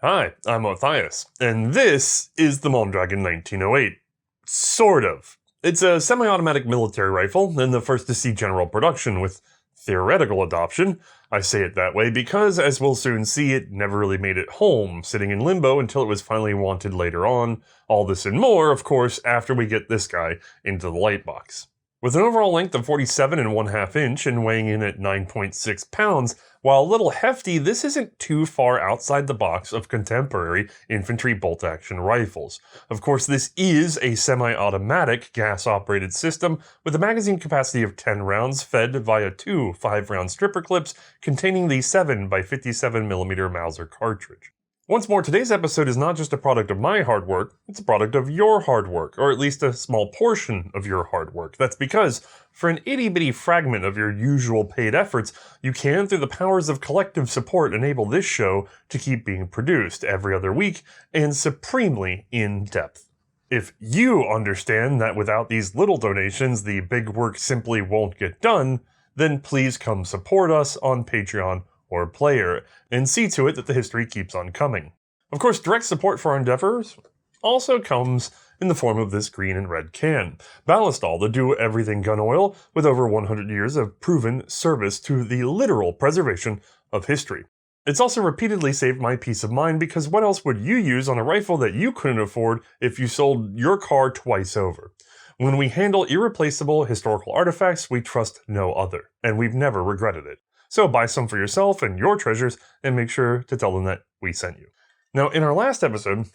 Hi, I'm Othais, and this is the Mondragon 1908. Sort of. It's a semi-automatic military rifle, and the first to see general production with theoretical adoption. I say it that way because, as we'll soon see, it never really made it home, sitting in limbo until it was finally wanted later on. All this and more, of course, after we get this guy into the lightbox. With an overall length of 47 1/2 inch and weighing in at 9.6 pounds, while a little hefty, this isn't too far outside the box of contemporary infantry bolt-action rifles. Of course, this is a semi-automatic gas-operated system with a magazine capacity of 10 rounds fed via two 5-round stripper clips containing the 7x57mm Mauser cartridge. Once more, today's episode is not just a product of my hard work, it's a product of your hard work, or at least a small portion of your hard work. That's because, for an itty-bitty fragment of your usual paid efforts, you can, through the powers of collective support, enable this show to keep being produced every other week, and supremely in-depth. If you understand that without these little donations, the big work simply won't get done, then please come support us on Patreon or Player, and see to it that the history keeps on coming. Of course, direct support for our endeavors also comes in the form of this green and red can. Ballistol, the do-everything gun oil with over 100 years of proven service to the literal preservation of history. It's also repeatedly saved my peace of mind because what else would you use on a rifle that you couldn't afford if you sold your car twice over? When we handle irreplaceable historical artifacts, we trust no other, and we've never regretted it. So buy some for yourself and your treasures, and make sure to tell them that we sent you. Now, in our last episode,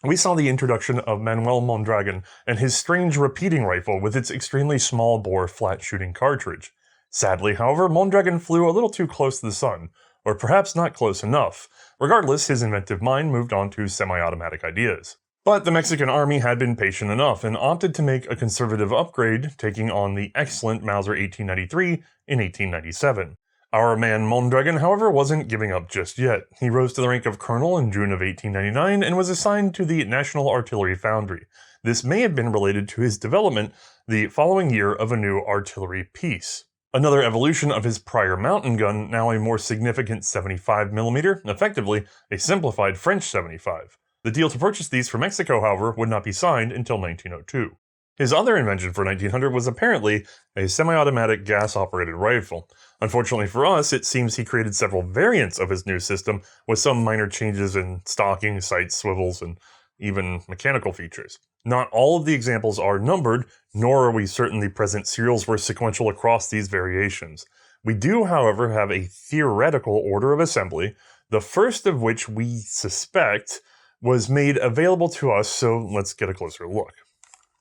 we saw the introduction of Manuel Mondragon and his strange repeating rifle with its extremely small bore flat shooting cartridge. Sadly, however, Mondragon flew a little too close to the sun, or perhaps not close enough. Regardless, his inventive mind moved on to semi-automatic ideas. But the Mexican army had been patient enough and opted to make a conservative upgrade, taking on the excellent Mauser 1893 in 1897. Our man Mondragon, however, wasn't giving up just yet. He rose to the rank of colonel in June of 1899 and was assigned to the National Artillery Foundry. This may have been related to his development the following year of a new artillery piece. Another evolution of his prior mountain gun, now a more significant 75mm, effectively a simplified French 75. The deal to purchase these from Mexico, however, would not be signed until 1902. His other invention for 1900 was apparently a semi-automatic gas-operated rifle. Unfortunately for us, it seems he created several variants of his new system with some minor changes in stocking, sights, swivels, and even mechanical features. Not all of the examples are numbered, nor are we certain the present serials were sequential across these variations. We do, however, have a theoretical order of assembly, the first of which we suspect was made available to us, so let's get a closer look.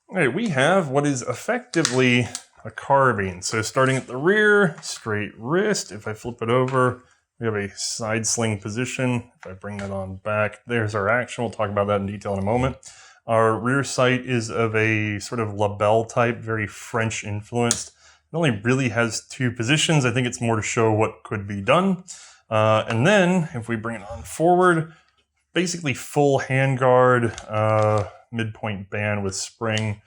Alright, we have what is effectively a carbine. So starting at the rear, straight wrist. If I flip it over, we have a side sling position. If I bring that on back, there's our action. We'll talk about that in detail in a moment. Our rear sight is of a sort of label type, very French influenced. It only really has two positions. I think it's more to show what could be done. And then if we bring it on forward, basically full handguard, midpoint band with spring,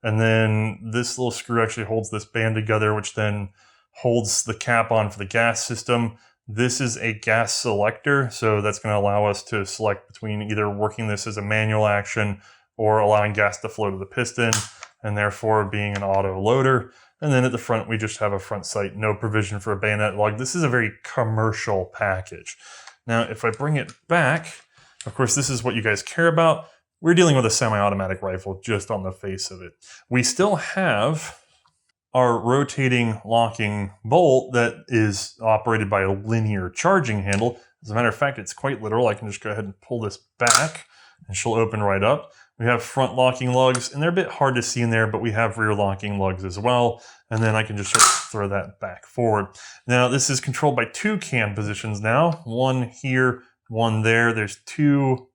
and then this little screw actually holds this band together, which then holds the cap on for the gas system. This is a gas selector, so that's going to allow us to select between either working this as a manual action or allowing gas to flow to the piston, and therefore being an auto loader. And then at the front, we just have a front sight, no provision for a bayonet lug. This is a very commercial package. Now, if I bring it back, of course, this is what you guys care about. We're dealing with a semi-automatic rifle just on the face of it. We still have our rotating locking bolt that is operated by a linear charging handle. As a matter of fact, it's quite literal. I can just go ahead and pull this back and she'll open right up. We have front locking lugs, and they're a bit hard to see in there, but we have rear locking lugs as well. And then I can just sort of throw that back forward. Now, this is controlled by two cam positions now. One here, one there. There's two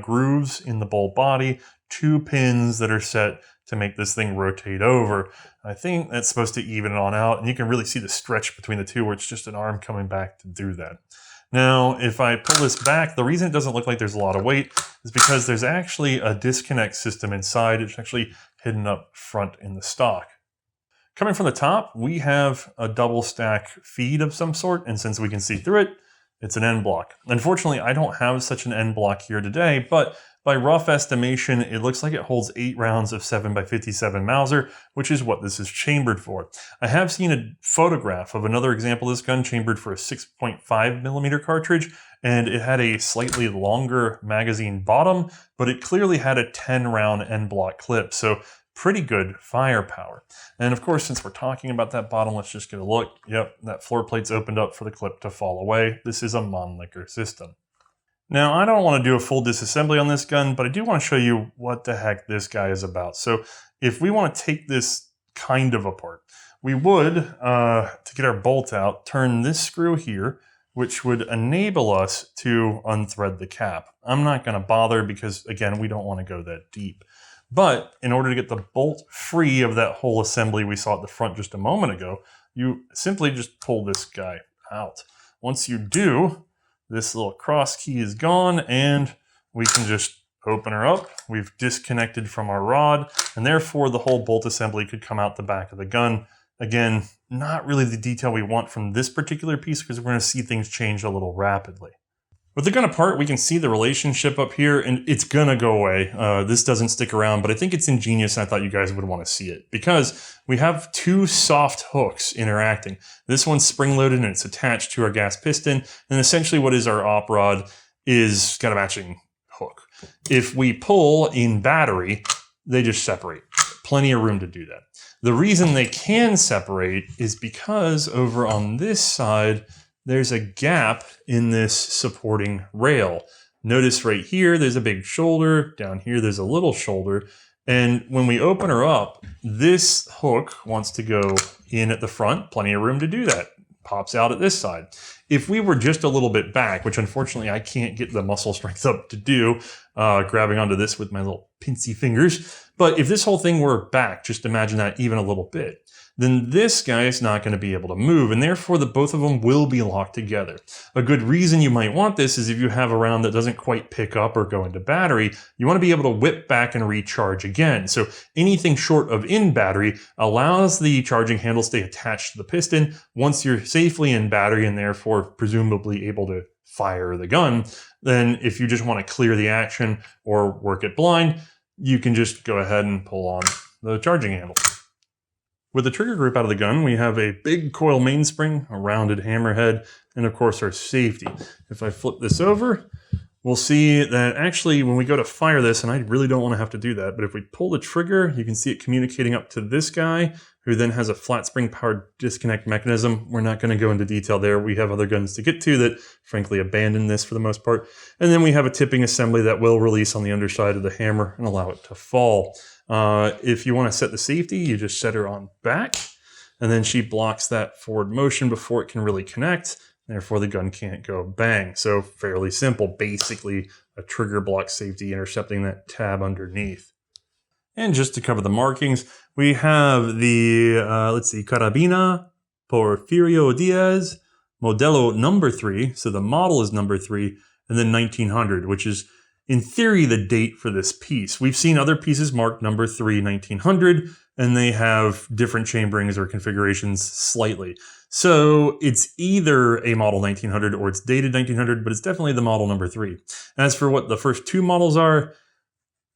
grooves in the bolt body, two pins that are set to make this thing rotate over. I think that's supposed to even it on out, and you can really see the stretch between the two where it's just an arm coming back to do that. Now, if I pull this back, the reason it doesn't look like there's a lot of weight is because there's actually a disconnect system inside. It's actually hidden up front in the stock. Coming from the top, we have a double stack feed of some sort, and since we can see through it, It's an end block. Unfortunately, I don't have such an end block here today, but by rough estimation, it looks like it holds 8 rounds of 7x57 Mauser, which is what this is chambered for. I have seen a photograph of another example of this gun chambered for a 6.5mm cartridge, and it had a slightly longer magazine bottom, but it clearly had a 10-round end block clip, so pretty good firepower. And of course, since we're talking about that bottom, let's just get a look. Yep, that floor plate's opened up for the clip to fall away. This is a Mannlicher system. Now, I don't want to do a full disassembly on this gun, but I do want to show you what the heck this guy is about. So if we want to take this kind of apart, we would, to get our bolt out, turn this screw here, which would enable us to unthread the cap. I'm not going to bother because, again, we don't want to go that deep. But in order to get the bolt free of that whole assembly we saw at the front just a moment ago, you simply just pull this guy out. Once you do, this little cross key is gone and we can just open her up. We've disconnected from our rod and therefore the whole bolt assembly could come out the back of the gun. Again, not really the detail we want from this particular piece because we're going to see things change a little rapidly. With the gun apart, we can see the relationship up here, and it's gonna go away. This doesn't stick around, but I think it's ingenious, and I thought you guys would want to see it, because we have 2 soft hooks interacting. This one's spring-loaded, and it's attached to our gas piston, and essentially what is our op rod is got a matching hook. If we pull in battery, they just separate. Plenty of room to do that. The reason they can separate is because over on this side, there's a gap in this supporting rail. Notice right here, there's a big shoulder. Down here, there's a little shoulder. And when we open her up, this hook wants to go in at the front. Plenty of room to do that. Pops out at this side. If we were just a little bit back, which unfortunately I can't get the muscle strength up to do, grabbing onto this with my little pincy fingers. But if this whole thing were back, just imagine that even a little bit, then this guy is not going to be able to move, and therefore the both of them will be locked together. A good reason you might want this is if you have a round that doesn't quite pick up or go into battery, you want to be able to whip back and recharge again. So anything short of in battery allows the charging handle to stay attached to the piston once you're safely in battery and therefore presumably able to fire the gun. Then if you just want to clear the action or work it blind, you can just go ahead and pull on the charging handle. With the trigger group out of the gun, we have a big coil mainspring, a rounded hammerhead, and of course our safety. If I flip this over, we'll see that actually when we go to fire this, and I really don't want to have to do that, but if we pull the trigger, you can see it communicating up to this guy, who then has a flat spring powered disconnect mechanism. We're not going to go into detail there. We have other guns to get to that frankly abandon this for the most part. And then we have a tipping assembly that will release on the underside of the hammer and allow it to fall. If you want to set the safety, you just set her on back, and then she blocks that forward motion before it can really connect. Therefore, the gun can't go bang. So fairly simple, basically a trigger block safety intercepting that tab underneath. And just to cover the markings, we have the, Carabina Porfirio Diaz, Modelo number 3. So the model is number 3, and then 1900, which is in theory the date for this piece. We've seen other pieces marked number 3, 1900, and they have different chamberings or configurations slightly. So it's either a model 1900 or it's dated 1900, but it's definitely the model number 3. As for what the first 2 models are,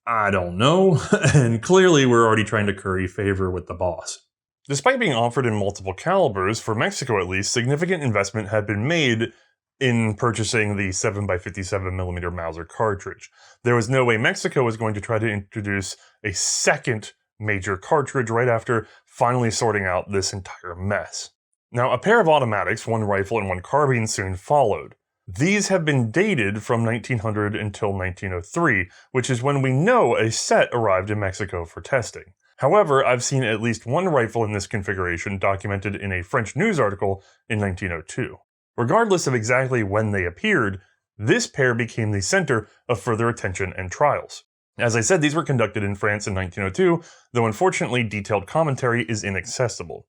I don't know. And clearly we're already trying to curry favor with the boss. Despite being offered in multiple calibers, for Mexico at least, significant investment had been made in purchasing the 7x57mm Mauser cartridge. There was no way Mexico was going to try to introduce a second major cartridge right after finally sorting out this entire mess. Now, a pair of automatics, one rifle and one carbine, soon followed. These have been dated from 1900 until 1903, which is when we know a set arrived in Mexico for testing. However, I've seen at least one rifle in this configuration documented in a French news article in 1902. Regardless of exactly when they appeared, this pair became the center of further attention and trials. As I said, these were conducted in France in 1902, though unfortunately detailed commentary is inaccessible.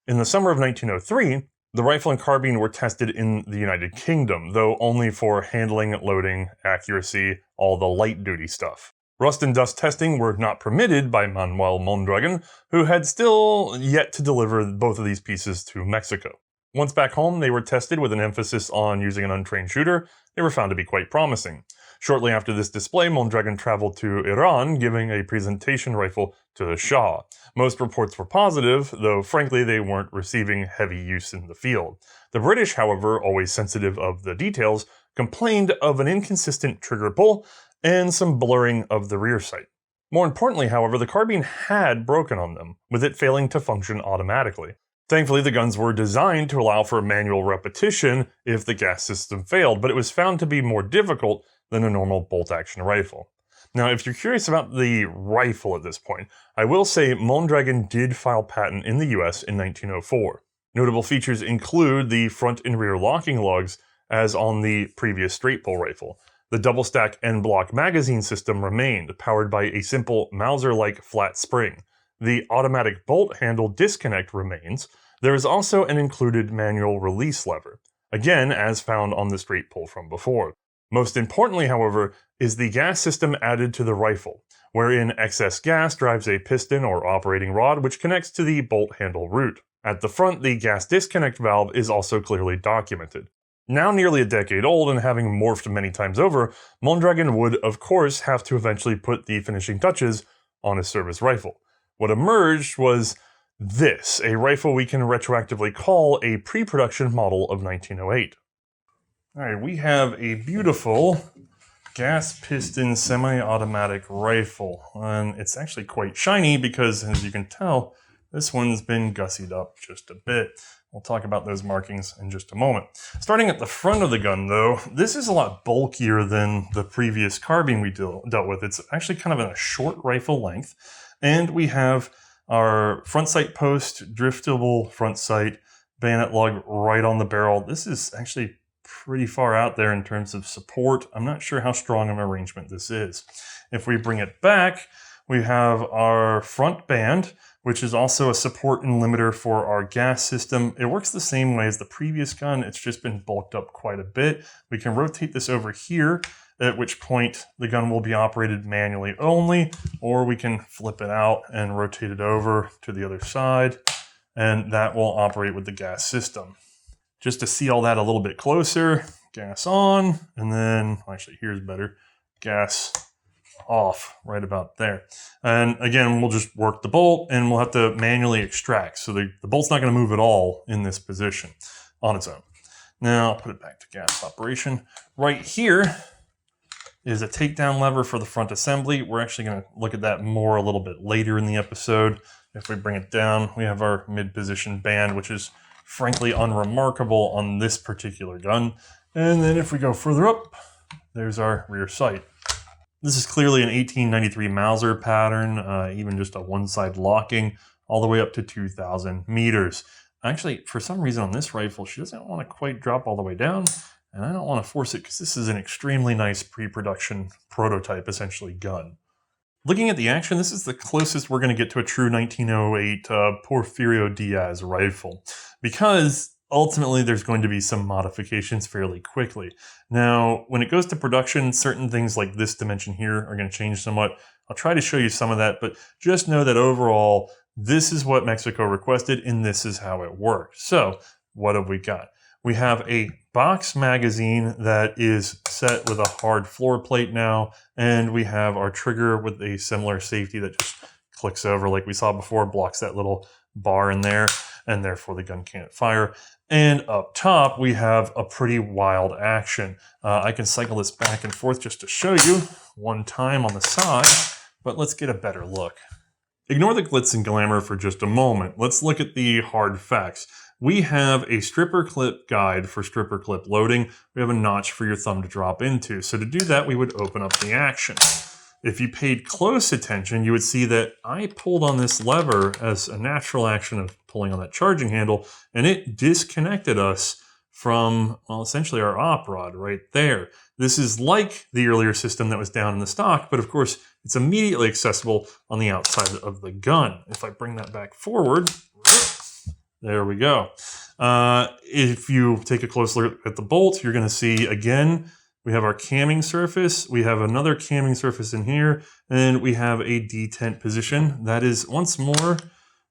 In the summer of 1903, the rifle and carbine were tested in the United Kingdom, though only for handling, loading, accuracy, all the light-duty stuff. Rust and dust testing were not permitted by Manuel Mondragon, who had still yet to deliver both of these pieces to Mexico. Once back home, they were tested with an emphasis on using an untrained shooter. They were found to be quite promising. Shortly after this display, Mondragon traveled to Iran, giving a presentation rifle to the Shah. Most reports were positive, though frankly they weren't receiving heavy use in the field. The British, however, always sensitive of the details, complained of an inconsistent trigger pull and some blurring of the rear sight. More importantly, however, the carbine had broken on them, with it failing to function automatically. Thankfully, the guns were designed to allow for manual repetition if the gas system failed, but it was found to be more difficult than a normal bolt-action rifle. Now, if you're curious about the rifle at this point, I will say Mondragon did file patent in the US in 1904. Notable features include the front and rear locking lugs, as on the previous straight-pull rifle. The double-stack en-bloc magazine system remained, powered by a simple Mauser-like flat spring. The automatic bolt handle disconnect remains. There is also an included manual release lever, again as found on the straight pull from before. Most importantly, however, is the gas system added to the rifle, wherein excess gas drives a piston or operating rod which connects to the bolt handle root. At the front, the gas disconnect valve is also clearly documented. Now nearly a decade old and having morphed many times over, Mondragon would, of course, have to eventually put the finishing touches on his service rifle. What emerged was this, a rifle we can retroactively call a pre-production model of 1908. Alright, we have a beautiful gas piston semi-automatic rifle, and it's actually quite shiny because, as you can tell, this one's been gussied up just a bit. We'll talk about those markings in just a moment. Starting at the front of the gun, though, this is a lot bulkier than the previous carbine we dealt with. It's actually kind of in a short rifle length, and we have our front sight post, driftable front sight, bayonet lug right on the barrel. This is actually pretty far out there in terms of support. I'm not sure how strong of an arrangement this is. If we bring it back, we have our front band, which is also a support and limiter for our gas system. It works the same way as the previous gun. It's just been bulked up quite a bit. We can rotate this over here, at which point the gun will be operated manually only, or we can flip it out and rotate it over to the other side, and that will operate with the gas system. Just to see all that a little bit closer, gas on, and then, actually here's better, gas off right about there. And again, we'll just work the bolt and we'll have to manually extract. So the bolt's not going to move at all in this position on its own. Now I'll put it back to gas operation. Right here is a takedown lever for the front assembly. We're actually going to look at that more a little bit later in the episode. If we bring it down, we have our mid-position band, which is frankly unremarkable on this particular gun. And then if we go further up, there's our rear sight. This is clearly an 1893 Mauser pattern, even just a one-side locking, all the way up to 2,000 meters. Actually, for some reason on this rifle, she doesn't want to quite drop all the way down, and I don't want to force it because this is an extremely nice pre-production prototype, essentially, gun. Looking at the action, this is the closest we're going to get to a true 1908 Porfirio Diaz rifle, because ultimately there's going to be some modifications fairly quickly. Now, when it goes to production, certain things like this dimension here are going to change somewhat. I'll try to show you some of that, but just know that overall, this is what Mexico requested, and this is how it worked. So, what have we got? We have a box magazine that is set with a hard floor plate now, and we have our trigger with a similar safety that just clicks over like we saw before, blocks that little bar in there, and therefore the gun can't fire. And up top, we have a pretty wild action. I can cycle this back and forth just to show you one time on the side, but let's get a better look. Ignore the glitz and glamour for just a moment. Let's look at the hard facts. We have a stripper clip guide for stripper clip loading. We have a notch for your thumb to drop into. So to do that, we would open up the action. If you paid close attention, you would see that I pulled on this lever as a natural action of pulling on that charging handle, and it disconnected us from, well, essentially our op rod right there. This is like the earlier system that was down in the stock, but of course, it's immediately accessible on the outside of the gun. If I bring that back forward, there we go. If you take a close look at the bolt, you're going to see, again, we have our camming surface. We have another camming surface in here, and we have a detent position. That is, once more,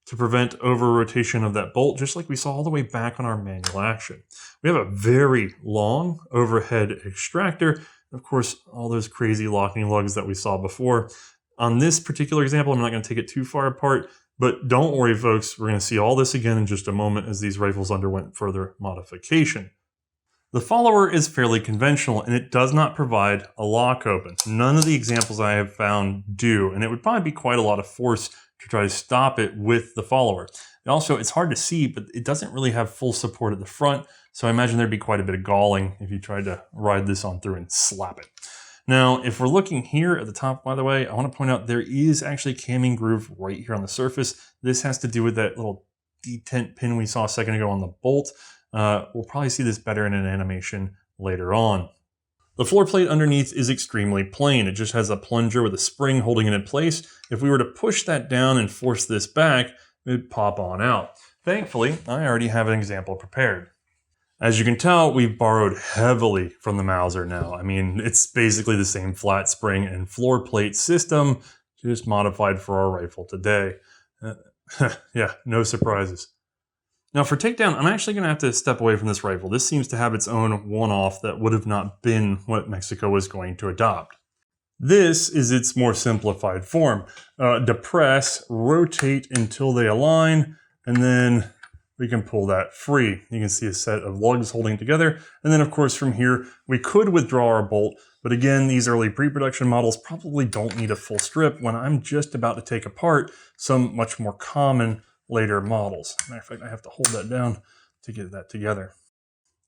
to prevent over-rotation of that bolt, just like we saw all the way back on our manual action. We have a very long overhead extractor. Of course, all those crazy locking lugs that we saw before. On this particular example, I'm not going to take it too far apart, but don't worry, folks. We're going to see all this again in just a moment as these rifles underwent further modification. The follower is fairly conventional, and it does not provide a lock open. None of the examples I have found do, and it would probably be quite a lot of force to try to stop it with the follower. And also, it's hard to see, but it doesn't really have full support at the front, so I imagine there'd be quite a bit of galling if you tried to ride this on through and slap it. Now, if we're looking here at the top, by the way, I want to point out there is actually a camming groove right here on the surface. This has to do with that little detent pin we saw a second ago on the bolt. We'll probably see this better in an animation later on. The floor plate underneath is extremely plain. It just has a plunger with a spring holding it in place. If we were to push that down and force this back, it would pop on out. Thankfully, I already have an example prepared. As you can tell, we've borrowed heavily from the Mauser now. I mean, it's basically the same flat spring and floor plate system, just modified for our rifle today. Yeah, no surprises. Now for takedown, I'm actually going to have to step away from this rifle. This seems to have its own one-off that would have not been what Mexico was going to adopt. This is its more simplified form. Depress, rotate until they align, and then we can pull that free. You can see a set of lugs holding together. And then of course from here, we could withdraw our bolt, but again, these early pre-production models probably don't need a full strip when I'm just about to take apart some much more common later models. Matter of fact, I have to hold that down to get that together.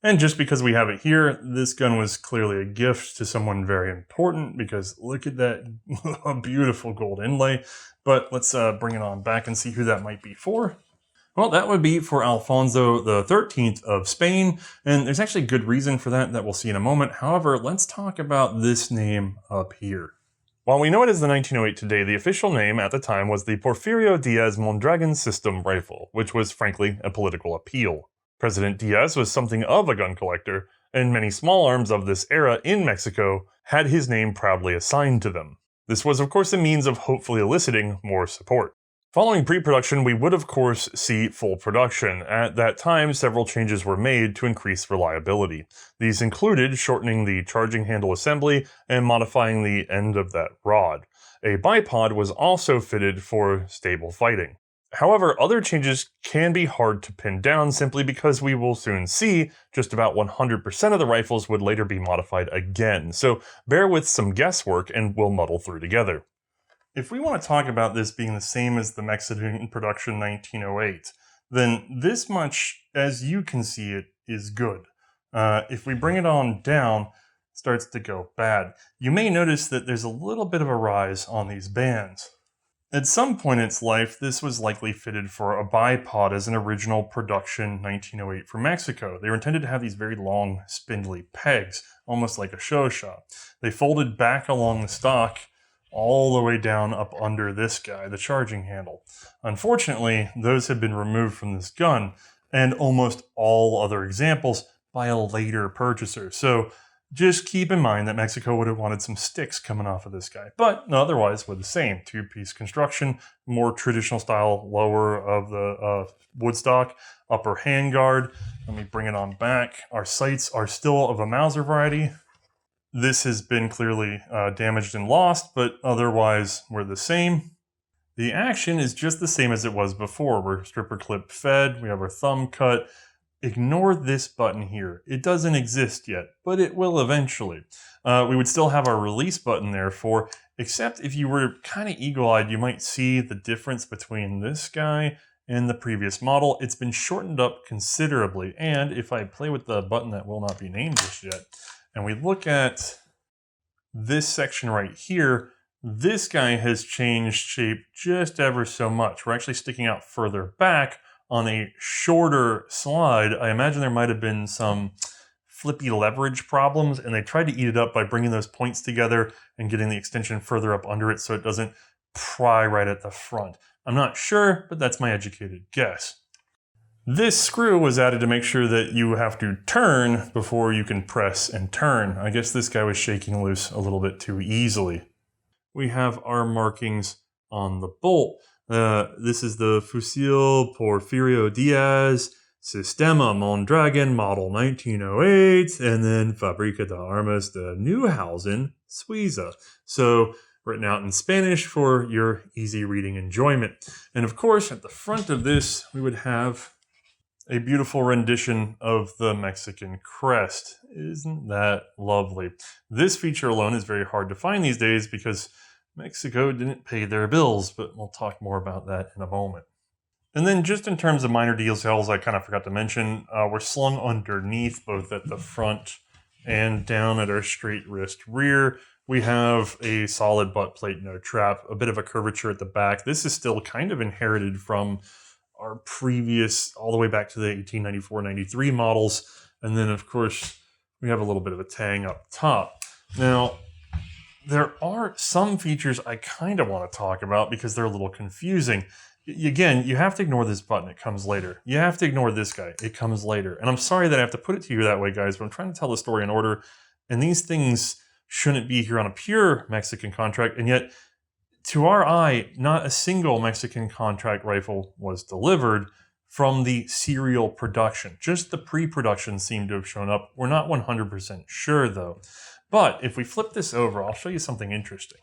And just because we have it here, this gun was clearly a gift to someone very important because look at that beautiful gold inlay. But let's bring it on back and see who that might be for. Well, that would be for Alfonso XIII of Spain, and there's actually good reason for that we'll see in a moment. However, let's talk about this name up here. While we know it as the 1908 today, the official name at the time was the Porfirio Diaz Mondragon System Rifle, which was frankly a political appeal. President Diaz was something of a gun collector, and many small arms of this era in Mexico had his name proudly assigned to them. This was of course a means of hopefully eliciting more support. Following pre-production, we would of course see full production. At that time, several changes were made to increase reliability. These included shortening the charging handle assembly and modifying the end of that rod. A bipod was also fitted for stable fighting. However, other changes can be hard to pin down simply because we will soon see just about 100% of the rifles would later be modified again, so bear with some guesswork and we'll muddle through together. If we want to talk about this being the same as the Mexican production 1908, then this much, as you can see it, is good. If we bring it on down, it starts to go bad. You may notice that there's a little bit of a rise on these bands. At some point in its life, this was likely fitted for a bipod as an original production 1908 for Mexico. They were intended to have these very long, spindly pegs, almost like a show shop. They folded back along the stock all the way down up under this guy, the charging handle. Unfortunately, those have been removed from this gun, and almost all other examples by a later purchaser. So just keep in mind that Mexico would have wanted some sticks coming off of this guy. But otherwise, we're the same. Two-piece construction, more traditional style, lower of the wood stock, upper handguard. Let me bring it on back. Our sights are still of a Mauser variety. This has been clearly damaged and lost, but otherwise we're the same. The action is just the same as it was before. We're stripper clip fed, we have our thumb cut. Ignore this button here. It doesn't exist yet, but it will eventually. We would still have our release button there for, except if you were kind of eagle-eyed, you might see the difference between this guy and the previous model. It's been shortened up considerably, and if I play with the button that will not be named just yet, and we look at this section right here, this guy has changed shape just ever so much. We're actually sticking out further back on a shorter slide. I imagine there might have been some flippy leverage problems, and they tried to eat it up by bringing those points together and getting the extension further up under it so it doesn't pry right at the front. I'm not sure, but that's my educated guess. This screw was added to make sure that you have to turn before you can press and turn. I guess this guy was shaking loose a little bit too easily. We have our markings on the bolt. This is the Fusil Porfirio Diaz Sistema Mondragon Model 1908, and then Fabrica de Armas de Neuhausen, Suiza. So written out in Spanish for your easy reading enjoyment. And of course, at the front of this, we would have a beautiful rendition of the Mexican crest. Isn't that lovely? This feature alone is very hard to find these days because Mexico didn't pay their bills, but we'll talk more about that in a moment. And then just in terms of minor details, I kind of forgot to mention, we're slung underneath both at the front and down at our straight wrist rear. We have a solid butt plate, no trap, a bit of a curvature at the back. This is still kind of inherited from our previous, all the way back to the 1894-93 models. And then, of course, we have a little bit of a tang up top. Now, there are some features I kind of want to talk about because they're a little confusing. Again, you have to ignore this button. It comes later. You have to ignore this guy. It comes later. And I'm sorry that I have to put it to you that way, guys, but I'm trying to tell the story in order. And these things shouldn't be here on a pure Mexican contract. And yet, to our eye, not a single Mexican contract rifle was delivered from the serial production. Just the pre-production seemed to have shown up. We're not 100% sure, though. But if we flip this over, I'll show you something interesting.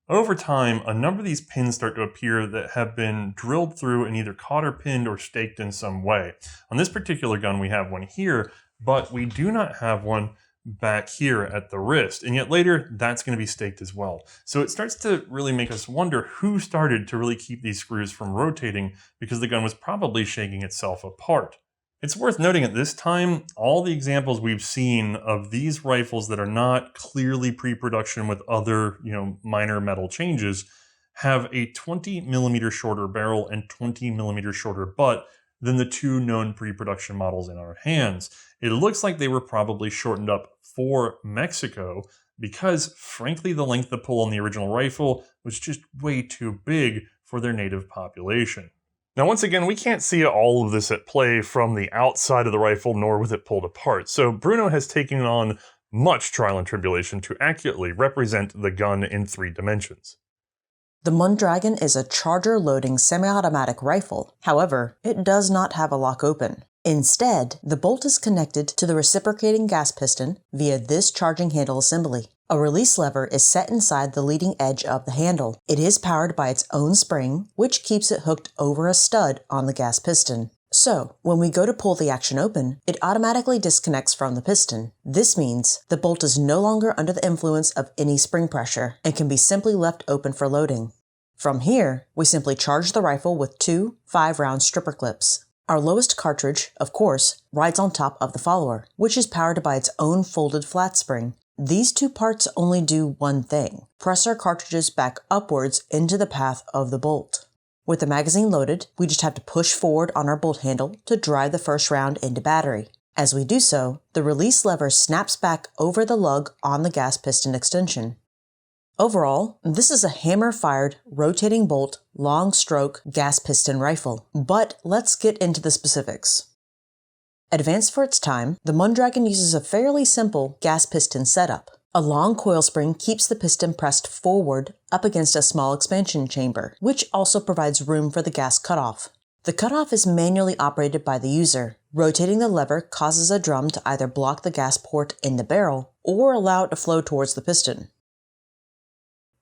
Over time, a number of these pins start to appear that have been drilled through and either cotter pinned or staked in some way. On this particular gun, we have one here, but we do not have one back here at the wrist. And yet later, that's going to be staked as well. So it starts to really make us wonder who started to really keep these screws from rotating, because the gun was probably shaking itself apart. It's worth noting at this time, all the examples we've seen of these rifles that are not clearly pre-production with other, minor metal changes have a 20 millimeter shorter barrel and 20 millimeter shorter butt than the two known pre-production models in our hands. It looks like they were probably shortened up for Mexico because, frankly, the length of pull on the original rifle was just way too big for their native population. Now, once again, we can't see all of this at play from the outside of the rifle, nor with it pulled apart. So Bruno has taken on much trial and tribulation to accurately represent the gun in 3 dimensions. The Mondragon is a charger-loading semi-automatic rifle. However, it does not have a lock open. Instead, the bolt is connected to the reciprocating gas piston via this charging handle assembly. A release lever is set inside the leading edge of the handle. It is powered by its own spring, which keeps it hooked over a stud on the gas piston. So, when we go to pull the action open, it automatically disconnects from the piston. This means the bolt is no longer under the influence of any spring pressure and can be simply left open for loading. From here, we simply charge the rifle with 2 5-round stripper clips. Our lowest cartridge, of course, rides on top of the follower, which is powered by its own folded flat spring. These 2 parts only do one thing: press our cartridges back upwards into the path of the bolt. With the magazine loaded, we just have to push forward on our bolt handle to drive the first round into battery. As we do so, the release lever snaps back over the lug on the gas piston extension. Overall, this is a hammer-fired, rotating bolt, long-stroke gas piston rifle. But let's get into the specifics. Advanced for its time, the Mondragon uses a fairly simple gas piston setup. A long coil spring keeps the piston pressed forward up against a small expansion chamber, which also provides room for the gas cutoff. The cutoff is manually operated by the user. Rotating the lever causes a drum to either block the gas port in the barrel or allow it to flow towards the piston.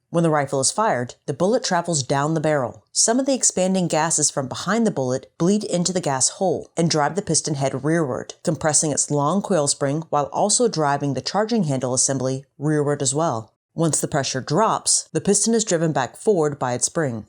When the rifle is fired, the bullet travels down the barrel. Some of the expanding gases from behind the bullet bleed into the gas hole and drive the piston head rearward, compressing its long coil spring while also driving the charging handle assembly rearward as well. Once the pressure drops, the piston is driven back forward by its spring.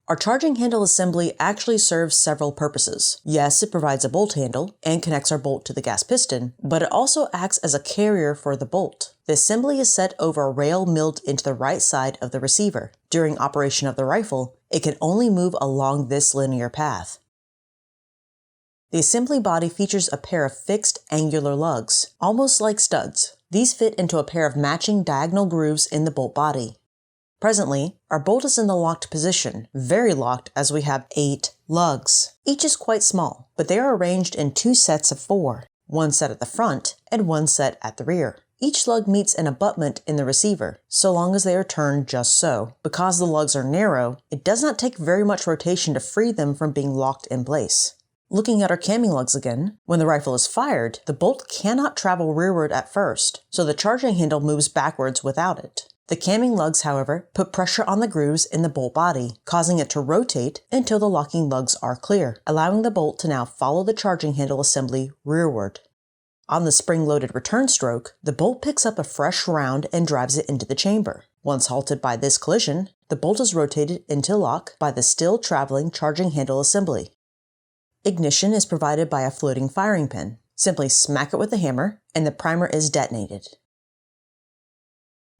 Our charging handle assembly actually serves several purposes. Yes, it provides a bolt handle and connects our bolt to the gas piston, but it also acts as a carrier for the bolt. The assembly is set over a rail milled into the right side of the receiver. During operation of the rifle, it can only move along this linear path. The assembly body features a pair of fixed angular lugs, almost like studs. These fit into a pair of matching diagonal grooves in the bolt body. Presently, our bolt is in the locked position, very locked as we have 8 lugs. Each is quite small, but they are arranged in 2 sets of 4, one set at the front and one set at the rear. Each lug meets an abutment in the receiver, so long as they are turned just so. Because the lugs are narrow, it does not take very much rotation to free them from being locked in place. Looking at our camming lugs again, when the rifle is fired, the bolt cannot travel rearward at first, so the charging handle moves backwards without it. The camming lugs, however, put pressure on the grooves in the bolt body, causing it to rotate until the locking lugs are clear, allowing the bolt to now follow the charging handle assembly rearward. On the spring-loaded return stroke, the bolt picks up a fresh round and drives it into the chamber. Once halted by this collision, the bolt is rotated into lock by the still traveling charging handle assembly. Ignition is provided by a floating firing pin. Simply smack it with a hammer, and the primer is detonated.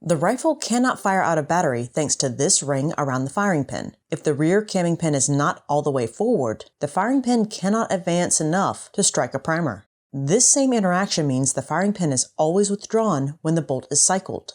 The rifle cannot fire out of battery thanks to this ring around the firing pin. If the rear camming pin is not all the way forward, the firing pin cannot advance enough to strike a primer. This same interaction means the firing pin is always withdrawn when the bolt is cycled.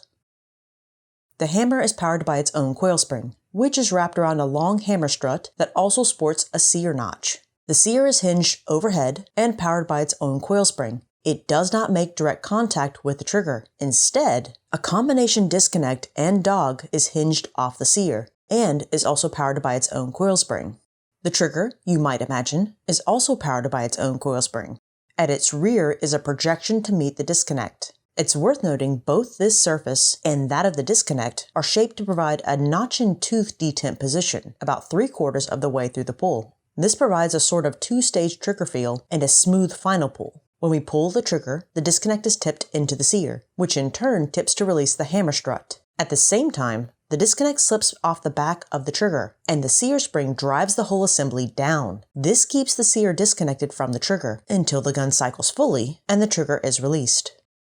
The hammer is powered by its own coil spring, which is wrapped around a long hammer strut that also sports a sear notch. The sear is hinged overhead and powered by its own coil spring. It does not make direct contact with the trigger. Instead, a combination disconnect and dog is hinged off the sear, and is also powered by its own coil spring. The trigger, you might imagine, is also powered by its own coil spring. At its rear is a projection to meet the disconnect. It's worth noting both this surface and that of the disconnect are shaped to provide a notch-and-tooth detent position, about 3/4 of the way through the pull. This provides a sort of two-stage trigger feel and a smooth final pull. When we pull the trigger, the disconnect is tipped into the sear, which in turn tips to release the hammer strut. At the same time, the disconnect slips off the back of the trigger, and the sear spring drives the whole assembly down. This keeps the sear disconnected from the trigger until the gun cycles fully and the trigger is released.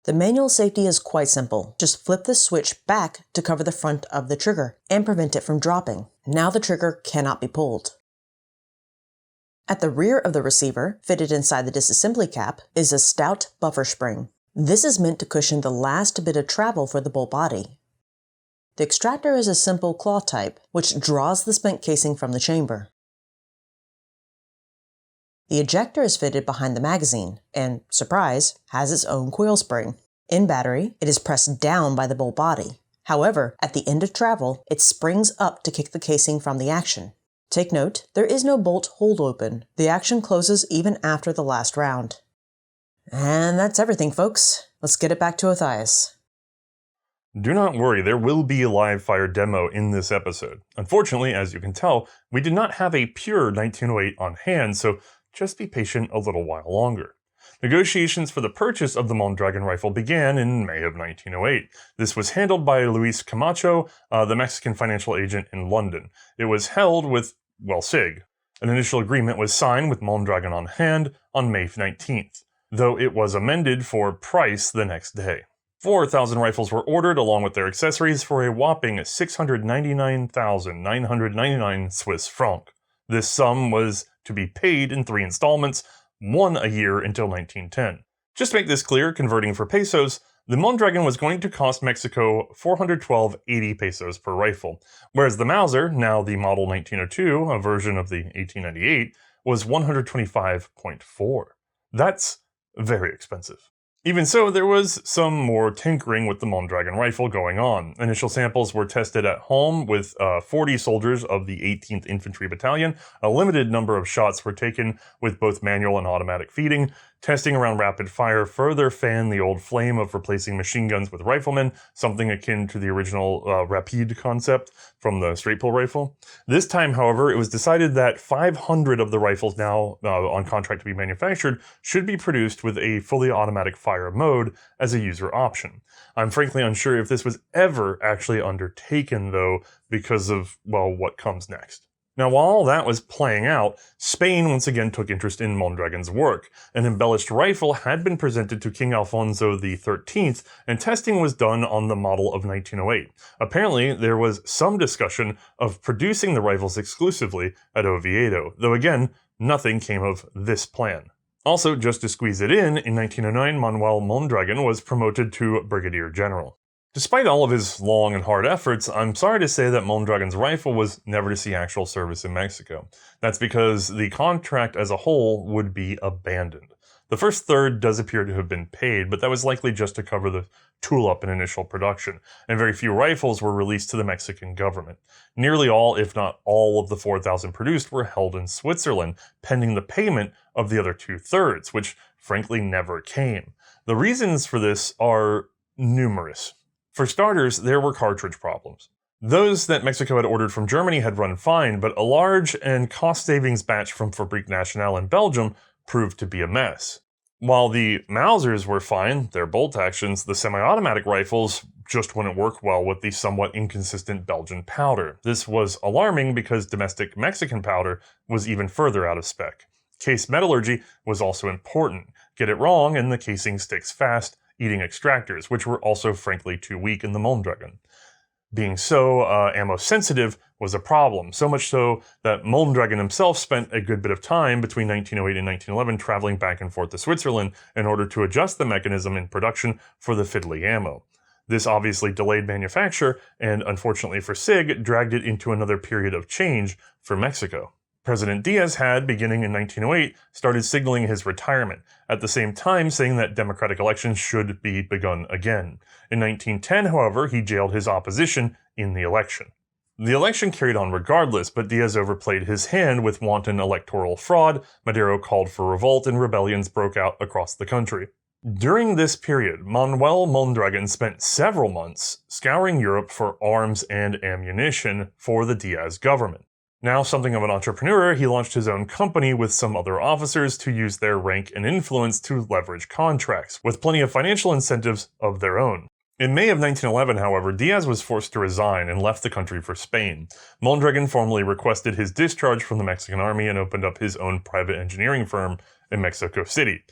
The manual safety is quite simple. Just flip the switch back to cover the front of the trigger and prevent it from dropping. Now the trigger cannot be pulled. At the rear of the receiver, fitted inside the disassembly cap, is a stout buffer spring. This is meant to cushion the last bit of travel for the bolt body. The extractor is a simple claw type, which draws the spent casing from the chamber. The ejector is fitted behind the magazine, and, surprise, has its own coil spring. In battery, it is pressed down by the bolt body. However, at the end of travel, it springs up to kick the casing from the action. Take note, there is no bolt hold open. The action closes even after the last round. And that's everything, folks. Let's get it back to Othais. Do not worry, there will be a live fire demo in this episode. Unfortunately, as you can tell, we did not have a pure 1908 on hand, so just be patient a little while longer. Negotiations for the purchase of the Mondragon Rifle began in May of 1908. This was handled by Luis Camacho, the Mexican financial agent in London. It was held with, SIG. An initial agreement was signed with Mondragon on hand on May 19th, though it was amended for price the next day. 4,000 rifles were ordered along with their accessories for a whopping 699,999 Swiss franc. This sum was to be paid in 3 installments, one a year until 1910. Just to make this clear, converting for pesos, the Mondragon was going to cost Mexico 412.80 pesos per rifle, whereas the Mauser, now the model 1902, a version of the 1898, was 125.4. That's very expensive. Even so, there was some more tinkering with the Mondragon rifle going on. Initial samples were tested at home with 40 soldiers of the 18th Infantry Battalion. A limited number of shots were taken with both manual and automatic feeding. Testing around rapid fire further fanned the old flame of replacing machine guns with riflemen, something akin to the original rapide concept from the straight pull rifle. This time, however, it was decided that 500 of the rifles now on contract to be manufactured should be produced with a fully automatic fire mode as a user option. I'm frankly unsure if this was ever actually undertaken, though, because of, what comes next. Now, while all that was playing out, Spain once again took interest in Mondragon's work. An embellished rifle had been presented to King Alfonso XIII, and testing was done on the model of 1908. Apparently, there was some discussion of producing the rifles exclusively at Oviedo, though again, nothing came of this plan. Also, just to squeeze it in 1909, Manuel Mondragon was promoted to Brigadier General. Despite all of his long and hard efforts, I'm sorry to say that Mondragon's rifle was never to see actual service in Mexico. That's because the contract as a whole would be abandoned. The first third does appear to have been paid, but that was likely just to cover the tool-up in initial production, and very few rifles were released to the Mexican government. Nearly all, if not all, of the 4,000 produced were held in Switzerland, pending the payment of the other 2/3, which frankly never came. The reasons for this are numerous. For starters, there were cartridge problems. Those that Mexico had ordered from Germany had run fine, but a large and cost-savings batch from Fabrique Nationale in Belgium proved to be a mess. While the Mausers were fine, their bolt actions, the semi-automatic rifles just wouldn't work well with the somewhat inconsistent Belgian powder. This was alarming because domestic Mexican powder was even further out of spec. Case metallurgy was also important. Get it wrong and the casing sticks fast, eating extractors, which were also frankly too weak in the Mondragon. Being so ammo sensitive was a problem, so much so that Mondragon himself spent a good bit of time between 1908 and 1911 traveling back and forth to Switzerland in order to adjust the mechanism in production for the fiddly ammo. This obviously delayed manufacture and, unfortunately for SIG, dragged it into another period of change for Mexico. President Diaz had, beginning in 1908, started signaling his retirement, at the same time saying that democratic elections should be begun again. In 1910, however, he jailed his opposition in the election. The election carried on regardless, but Diaz overplayed his hand with wanton electoral fraud. Madero called for revolt and rebellions broke out across the country. During this period, Manuel Mondragon spent several months scouring Europe for arms and ammunition for the Diaz government. Now something of an entrepreneur, he launched his own company with some other officers to use their rank and influence to leverage contracts, with plenty of financial incentives of their own. In May of 1911, however, Diaz was forced to resign and left the country for Spain. Mondragon formally requested his discharge from the Mexican army and opened up his own private engineering firm in Mexico City,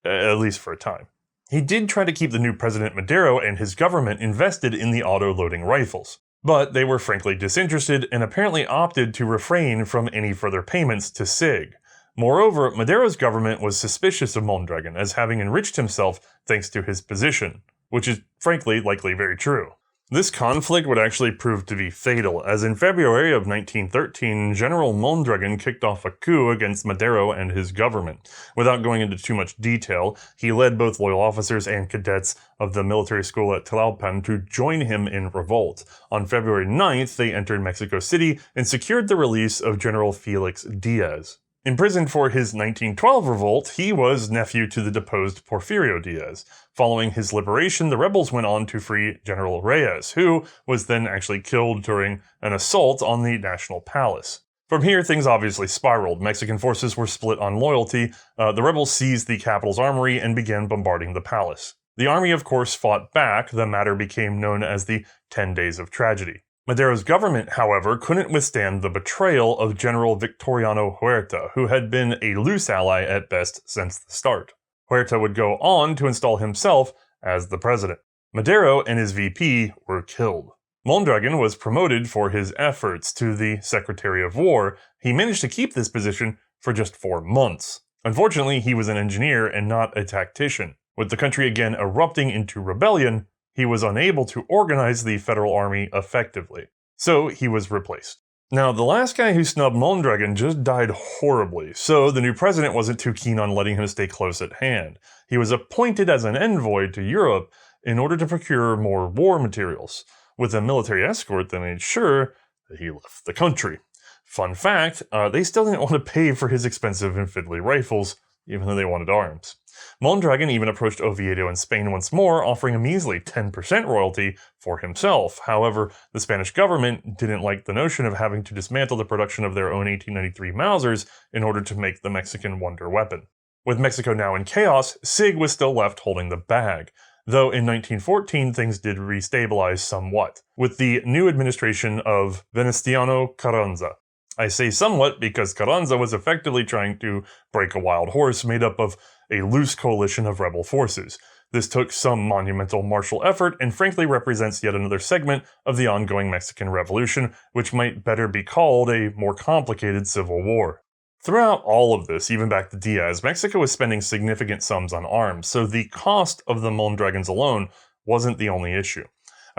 at least for a time. He did try to keep the new President Madero and his government invested in the auto-loading rifles, but they were frankly disinterested and apparently opted to refrain from any further payments to SIG. Moreover, Madero's government was suspicious of Mondragon as having enriched himself thanks to his position, which is frankly likely very true. This conflict would actually prove to be fatal, as in February of 1913, General Mondragon kicked off a coup against Madero and his government. Without going into too much detail, he led both loyal officers and cadets of the military school at Tlalpan to join him in revolt. On February 9th, they entered Mexico City and secured the release of General Felix Diaz. Imprisoned for his 1912 revolt, he was nephew to the deposed Porfirio Diaz. Following his liberation, the rebels went on to free General Reyes, who was then actually killed during an assault on the National Palace. From here, things obviously spiraled. Mexican forces were split on loyalty. The rebels seized the capital's armory and began bombarding the palace. The army, of course, fought back. The matter became known as the 10 Days of Tragedy. Madero's government, however, couldn't withstand the betrayal of General Victoriano Huerta, who had been a loose ally at best since the start. Huerta would go on to install himself as the president. Madero and his VP were killed. Mondragon was promoted for his efforts to the Secretary of War. He managed to keep this position for just 4 months. Unfortunately, he was an engineer and not a tactician. With the country again erupting into rebellion, he was unable to organize the federal army effectively, so he was replaced. Now, the last guy who snubbed Mondragon just died horribly, so the new president wasn't too keen on letting him stay close at hand. He was appointed as an envoy to Europe in order to procure more war materials. With a military escort that made sure that he left the country. Fun fact, they still didn't want to pay for his expensive and fiddly rifles, even though they wanted arms. Mondragon even approached Oviedo in Spain once more, offering a measly 10% royalty for himself. However, the Spanish government didn't like the notion of having to dismantle the production of their own 1893 Mausers in order to make the Mexican wonder weapon. With Mexico now in chaos, SIG was still left holding the bag. Though in 1914 things did restabilize somewhat, with the new administration of Venustiano Carranza. I say somewhat because Carranza was effectively trying to break a wild horse made up of a loose coalition of rebel forces. This took some monumental martial effort and frankly represents yet another segment of the ongoing Mexican Revolution, which might better be called a more complicated civil war. Throughout all of this, even back to Diaz, Mexico was spending significant sums on arms, so the cost of the Mondragons alone wasn't the only issue.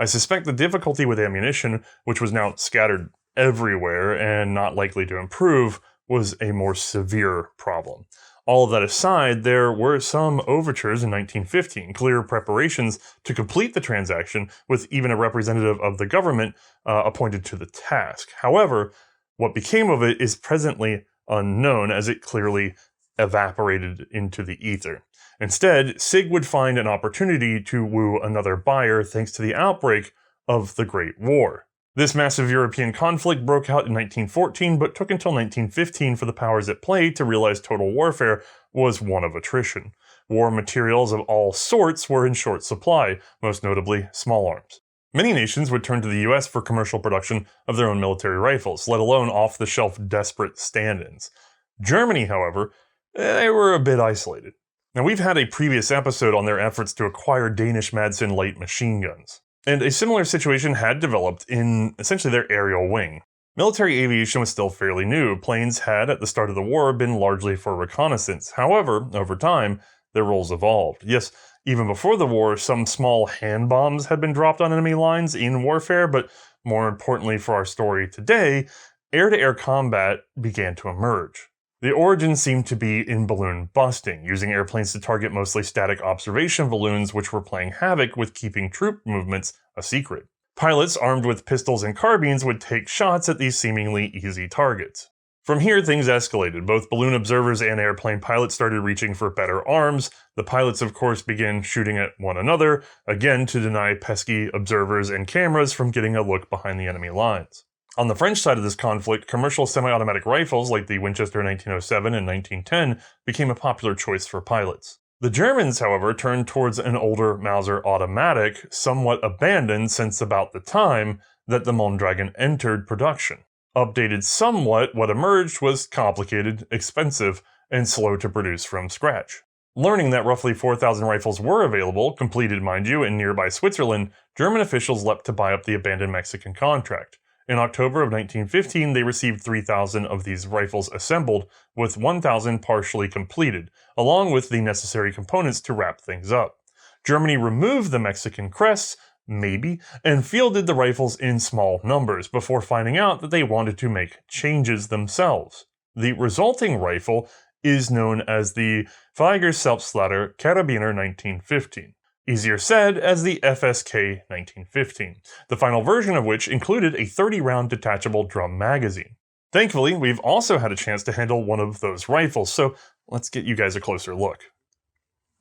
I suspect the difficulty with ammunition, which was now scattered everywhere and not likely to improve, was a more severe problem. All of that aside, there were some overtures in 1915, clear preparations to complete the transaction, with even a representative of the government appointed to the task. However, what became of it is presently unknown, as it clearly evaporated into the ether. Instead, SIG would find an opportunity to woo another buyer thanks to the outbreak of the Great War. This massive European conflict broke out in 1914, but took until 1915 for the powers at play to realize total warfare was one of attrition. War materials of all sorts were in short supply, most notably small arms. Many nations would turn to the US for commercial production of their own military rifles, let alone off-the-shelf desperate stand-ins. Germany, however, they were a bit isolated. Now, we've had a previous episode on their efforts to acquire Danish Madsen light machine guns. And a similar situation had developed in essentially their aerial wing. Military aviation was still fairly new. Planes had, at the start of the war, been largely for reconnaissance. However, over time, their roles evolved. Yes, even before the war, some small hand bombs had been dropped on enemy lines in warfare, but more importantly for our story today, air-to-air combat began to emerge. The origin seemed to be in balloon busting, using airplanes to target mostly static observation balloons, which were playing havoc with keeping troop movements a secret. Pilots armed with pistols and carbines would take shots at these seemingly easy targets. From here, things escalated. Both balloon observers and airplane pilots started reaching for better arms. The pilots, of course, began shooting at one another, again to deny pesky observers and cameras from getting a look behind the enemy lines. On the French side of this conflict, commercial semi-automatic rifles like the Winchester 1907 and 1910 became a popular choice for pilots. The Germans, however, turned towards an older Mauser automatic, somewhat abandoned since about the time that the Mondragon entered production. Updated somewhat, what emerged was complicated, expensive, and slow to produce from scratch. Learning that roughly 4,000 rifles were available, completed mind you, in nearby Switzerland, German officials leapt to buy up the abandoned Mexican contract. In October of 1915, they received 3,000 of these rifles assembled, with 1,000 partially completed, along with the necessary components to wrap things up. Germany removed the Mexican crests, maybe, and fielded the rifles in small numbers before finding out that they wanted to make changes themselves. The resulting rifle is known as the Selbstladegewehre 1915. Easier said as the FSK 1915, the final version of which included a 30-round detachable drum magazine. Thankfully, we've also had a chance to handle one of those rifles, so let's get you guys a closer look.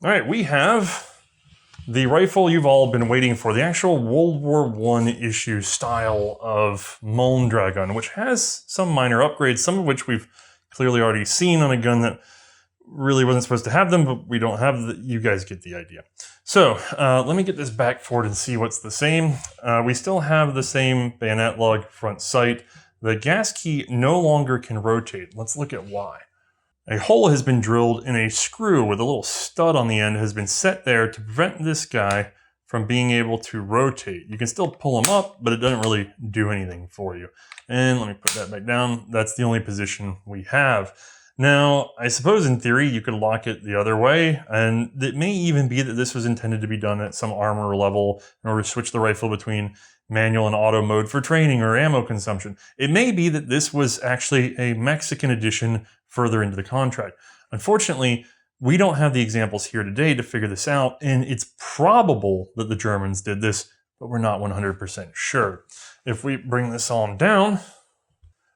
Alright, we have the rifle you've all been waiting for, the actual World War I issue style of Mondragon, which has some minor upgrades, some of which we've clearly already seen on a gun that really wasn't supposed to have them, but we don't have you guys get the idea. So let me get this back forward and see what's the same. We still have the same bayonet lug front sight. The gas key no longer can rotate. Let's look at why. A hole has been drilled in a screw with a little stud on the end has been set there to prevent this guy from being able to rotate. You can still pull him up, but it doesn't really do anything for you. And let me put that back down. That's the only position we have. Now, I suppose in theory you could lock it the other way, and it may even be that this was intended to be done at some armor level in order to switch the rifle between manual and auto mode for training or ammo consumption. It may be that this was actually a Mexican addition further into the contract. Unfortunately, we don't have the examples here today to figure this out, and it's probable that the Germans did this, but we're not 100% sure. If we bring this on down,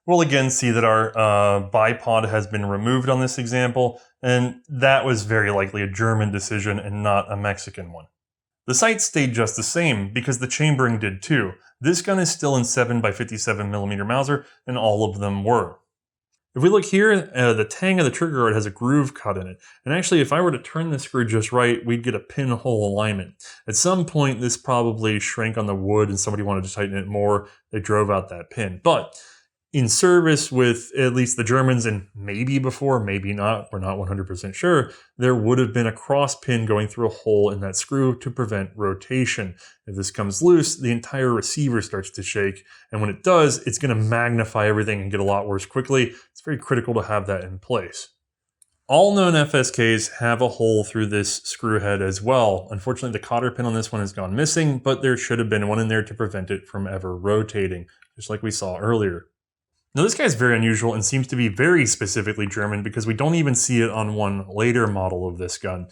we'll again see that our bipod has been removed on this example, and that was very likely a German decision and not a Mexican one. The sight stayed just the same because the chambering did too. This gun is still in 7x57mm Mauser, and all of them were. If we look here, the tang of the trigger guard has a groove cut in it. And actually, if I were to turn the screw just right, we'd get a pinhole alignment. At some point, this probably shrank on the wood and somebody wanted to tighten it more. They drove out that pin. But in service with at least the Germans, and maybe before, maybe not, we're not 100% sure, there would have been a cross pin going through a hole in that screw to prevent rotation. If this comes loose, the entire receiver starts to shake, and when it does, it's going to magnify everything and get a lot worse quickly. It's very critical to have that in place. All known FSKs have a hole through this screw head as well. Unfortunately, the cotter pin on this one has gone missing, but there should have been one in there to prevent it from ever rotating, just like we saw earlier. Now this guy's very unusual and seems to be very specifically German because we don't even see it on one later model of this gun.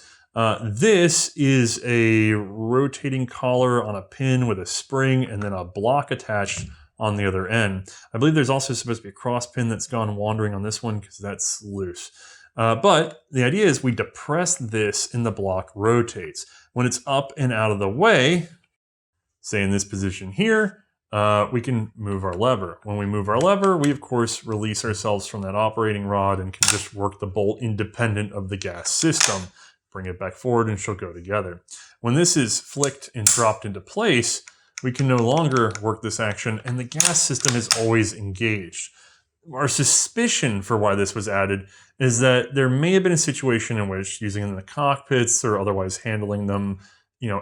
This is a rotating collar on a pin with a spring and then a block attached on the other end. I believe there's also supposed to be a cross pin that's gone wandering on this one because that's loose. But the idea is we depress this and the block rotates. When it's up and out of the way, say in this position here, we can move our lever. When we move our lever, we of course release ourselves from that operating rod and can just work the bolt independent of the gas system. Bring it back forward and she'll go together. When this is flicked and dropped into place, we can no longer work this action and the gas system is always engaged. Our suspicion for why this was added is that there may have been a situation in which using them in the cockpits or otherwise handling them,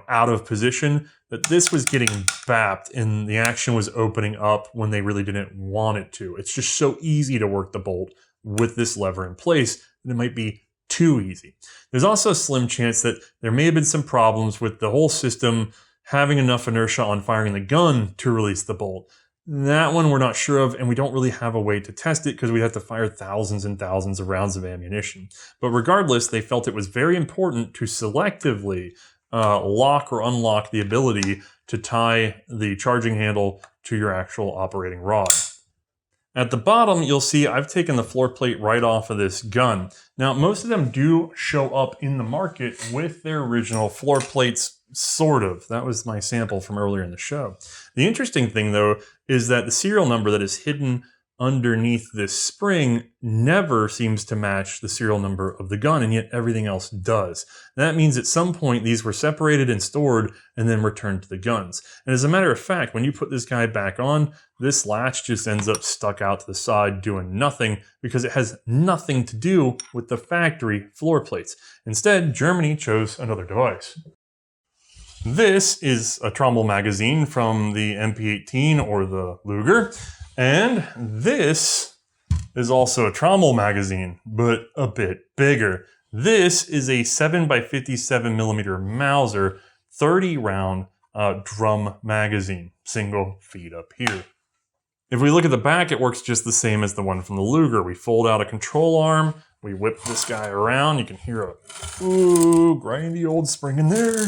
out of position, that this was getting bapped and the action was opening up when they really didn't want it to. It's just so easy to work the bolt with this lever in place that it might be too easy. There's also a slim chance that there may have been some problems with the whole system having enough inertia on firing the gun to release the bolt. That one we're not sure of, and we don't really have a way to test it because we'd have to fire thousands and thousands of rounds of ammunition. But regardless, they felt it was very important to selectively lock or unlock the ability to tie the charging handle to your actual operating rod. At the bottom, you'll see I've taken the floor plate right off of this gun. Now, most of them do show up in the market with their original floor plates, sort of. That was my sample from earlier in the show. The interesting thing, though, is that the serial number that is hidden underneath this spring never seems to match the serial number of the gun, and yet everything else does. That means at some point these were separated and stored and then returned to the guns. And as a matter of fact, when you put this guy back on, this latch just ends up stuck out to the side doing nothing because it has nothing to do with the factory floor plates. Instead, Germany chose another device. This is a trommel magazine from the MP18 or the Luger. And this is also a trommel magazine, but a bit bigger. This is a 7x57mm Mauser 30 round drum magazine, single feed up here. If we look at the back, it works just the same as the one from the Luger. We fold out a control arm, we whip this guy around, you can hear a grindy old spring in there,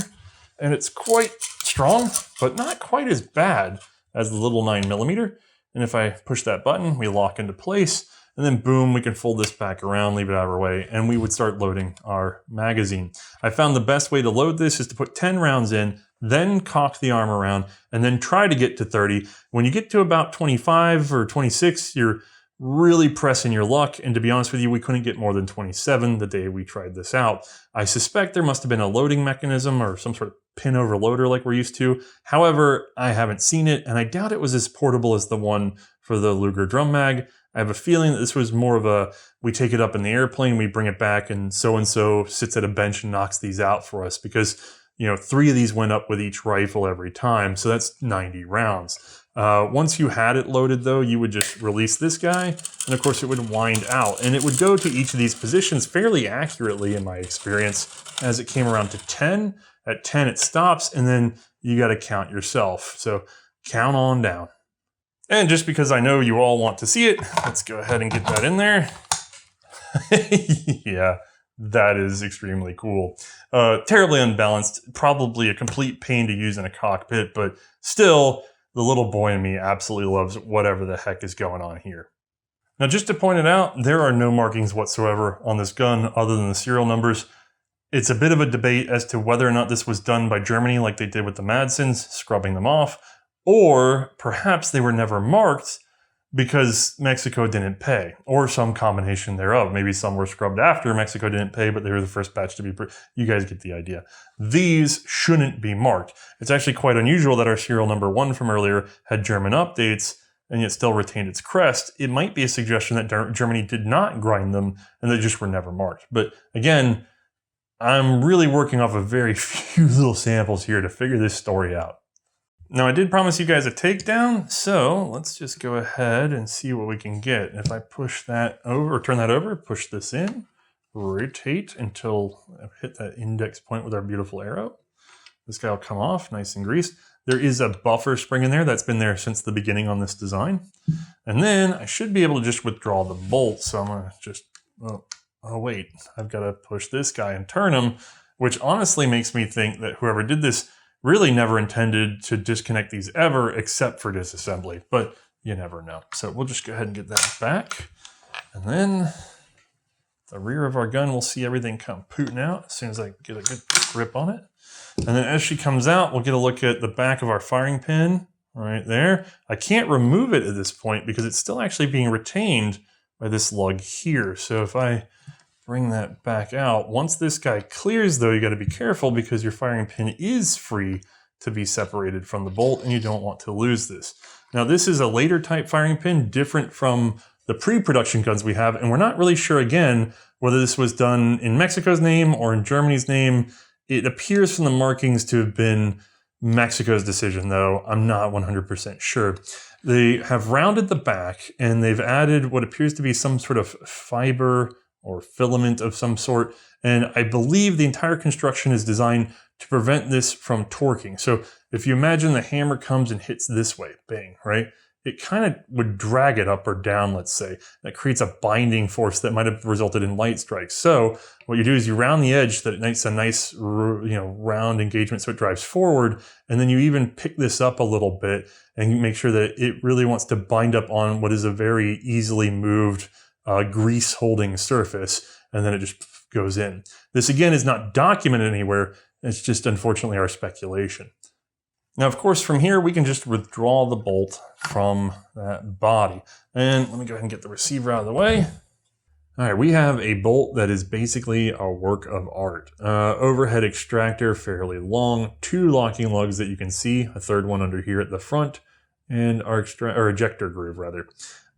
and it's quite strong, but not quite as bad as the little 9mm. And if I push that button, we lock into place, and then boom, we can fold this back around, leave it out of our way, and we would start loading our magazine. I found the best way to load this is to put 10 rounds in, then cock the arm around, and then try to get to 30. When you get to about 25 or 26, you're really pressing your luck, and to be honest with you, we couldn't get more than 27 the day we tried this out. I suspect there must have been a loading mechanism or some sort of pin overloader like we're used to. However, I haven't seen it, and I doubt it was as portable as the one for the Luger drum mag. I have a feeling that this was more of a, we take it up in the airplane, we bring it back, and so sits at a bench and knocks these out for us because, 3 of these went up with each rifle every time, so that's 90 rounds. Once you had it loaded, though, you would just release this guy, and of course it would wind out, and it would go to each of these positions fairly accurately in my experience as it came around to 10. At 10 it stops, and then you got to count yourself. So count on down. And just because I know you all want to see it, let's go ahead and get that in there. Yeah, that is extremely cool. Terribly unbalanced, probably a complete pain to use in a cockpit, but still, the little boy in me absolutely loves whatever the heck is going on here. Now, just to point it out, there are no markings whatsoever on this gun other than the serial numbers. It's a bit of a debate as to whether or not this was done by Germany like they did with the Madsons, scrubbing them off, or perhaps they were never marked because Mexico didn't pay, or some combination thereof. Maybe some were scrubbed after Mexico didn't pay, but they were the first batch to be... You guys get the idea. These shouldn't be marked. It's actually quite unusual that our serial number 1 from earlier had German updates and yet still retained its crest. It might be a suggestion that Germany did not grind them and they just were never marked. But again, I'm really working off of very few little samples here to figure this story out. Now, I did promise you guys a takedown, so let's just go ahead and see what we can get. If I push that over, or turn that over, push this in, rotate until I hit that index point with our beautiful arrow. This guy will come off nice and greased. There is a buffer spring in there that's been there since the beginning on this design. And then I should be able to just withdraw the bolt. So I'm gonna just, oh wait, I've got to push this guy and turn him, which honestly makes me think that whoever did this really never intended to disconnect these ever except for disassembly, but you never know. So we'll just go ahead and get that back. And then the rear of our gun, we'll see everything come pooting out as soon as I get a good grip on it. And then as she comes out, we'll get a look at the back of our firing pin right there. I can't remove it at this point because it's still actually being retained by this lug here. So if I bring that back out, once this guy clears though, you got to be careful because your firing pin is free to be separated from the bolt and you don't want to lose this. Now this is a later type firing pin, different from the pre-production guns we have, and we're not really sure again whether this was done in Mexico's name or in Germany's name. It appears from the markings to have been Mexico's decision, though I'm not 100% sure. They have rounded the back and they've added what appears to be some sort of fiber or filament of some sort. And I believe the entire construction is designed to prevent this from torquing. So if you imagine the hammer comes and hits this way, bang, right? It kind of would drag it up or down, let's say. That creates a binding force that might have resulted in light strikes. So what you do is you round the edge that it makes a nice, round engagement so it drives forward. And then you even pick this up a little bit and you make sure that it really wants to bind up on what is a very easily moved grease holding surface. And then it just goes in. This again is not documented anywhere. It's just unfortunately our speculation. Now, of course, from here, we can just withdraw the bolt from that body. And let me go ahead and get the receiver out of the way. All right, we have a bolt that is basically a work of art. Overhead extractor, fairly long, 2 locking lugs that you can see, a third one under here at the front, and our ejector groove, rather.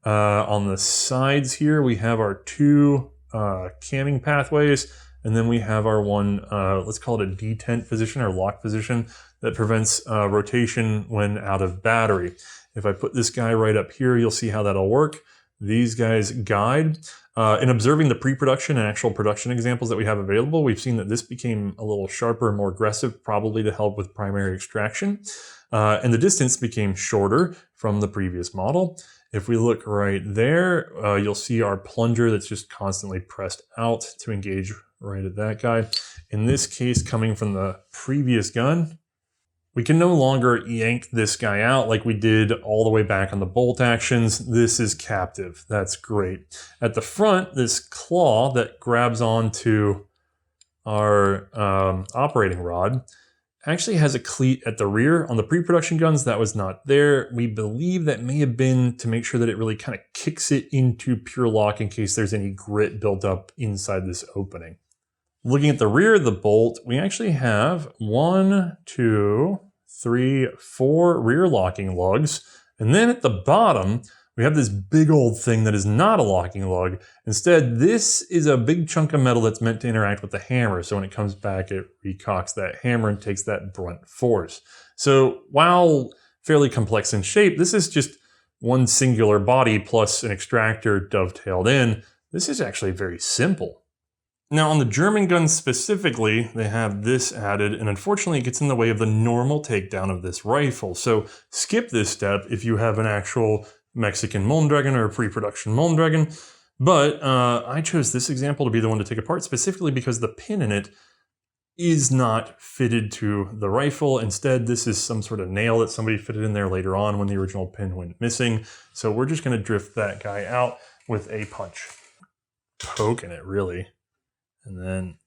On the sides here, we have our 2 camming pathways, and then we have our one, let's call it a detent position or lock position that prevents rotation when out of battery. If I put this guy right up here, you'll see how that'll work. These guys guide. In observing the pre-production and actual production examples that we have available, we've seen that this became a little sharper and more aggressive, probably to help with primary extraction. And the distance became shorter from the previous model. If we look right there, you'll see our plunger that's just constantly pressed out to engage right at that guy. In this case, coming from the previous gun, we can no longer yank this guy out like we did all the way back on the bolt actions. This is captive. That's great. At the front, this claw that grabs onto our operating rod actually has a cleat at the rear. On the pre-production guns, that was not there. We believe that may have been to make sure that it really kind of kicks it into pure lock in case there's any grit built up inside this opening. Looking at the rear of the bolt, we actually have 1, 2, 3, 4 rear locking lugs. And then at the bottom, we have this big old thing that is not a locking lug. Instead, this is a big chunk of metal that's meant to interact with the hammer. So when it comes back, it recocks that hammer and takes that brunt force. So while fairly complex in shape, this is just one singular body plus an extractor dovetailed in. This is actually very simple. Now on the German guns specifically, they have this added, and unfortunately it gets in the way of the normal takedown of this rifle. So skip this step if you have an actual Mexican Mondragon or a pre-production Mondragon. But I chose this example to be the one to take apart specifically because the pin in it is not fitted to the rifle. Instead, this is some sort of nail that somebody fitted in there later on when the original pin went missing. So we're just going to drift that guy out with a punch. Poking it, really. And then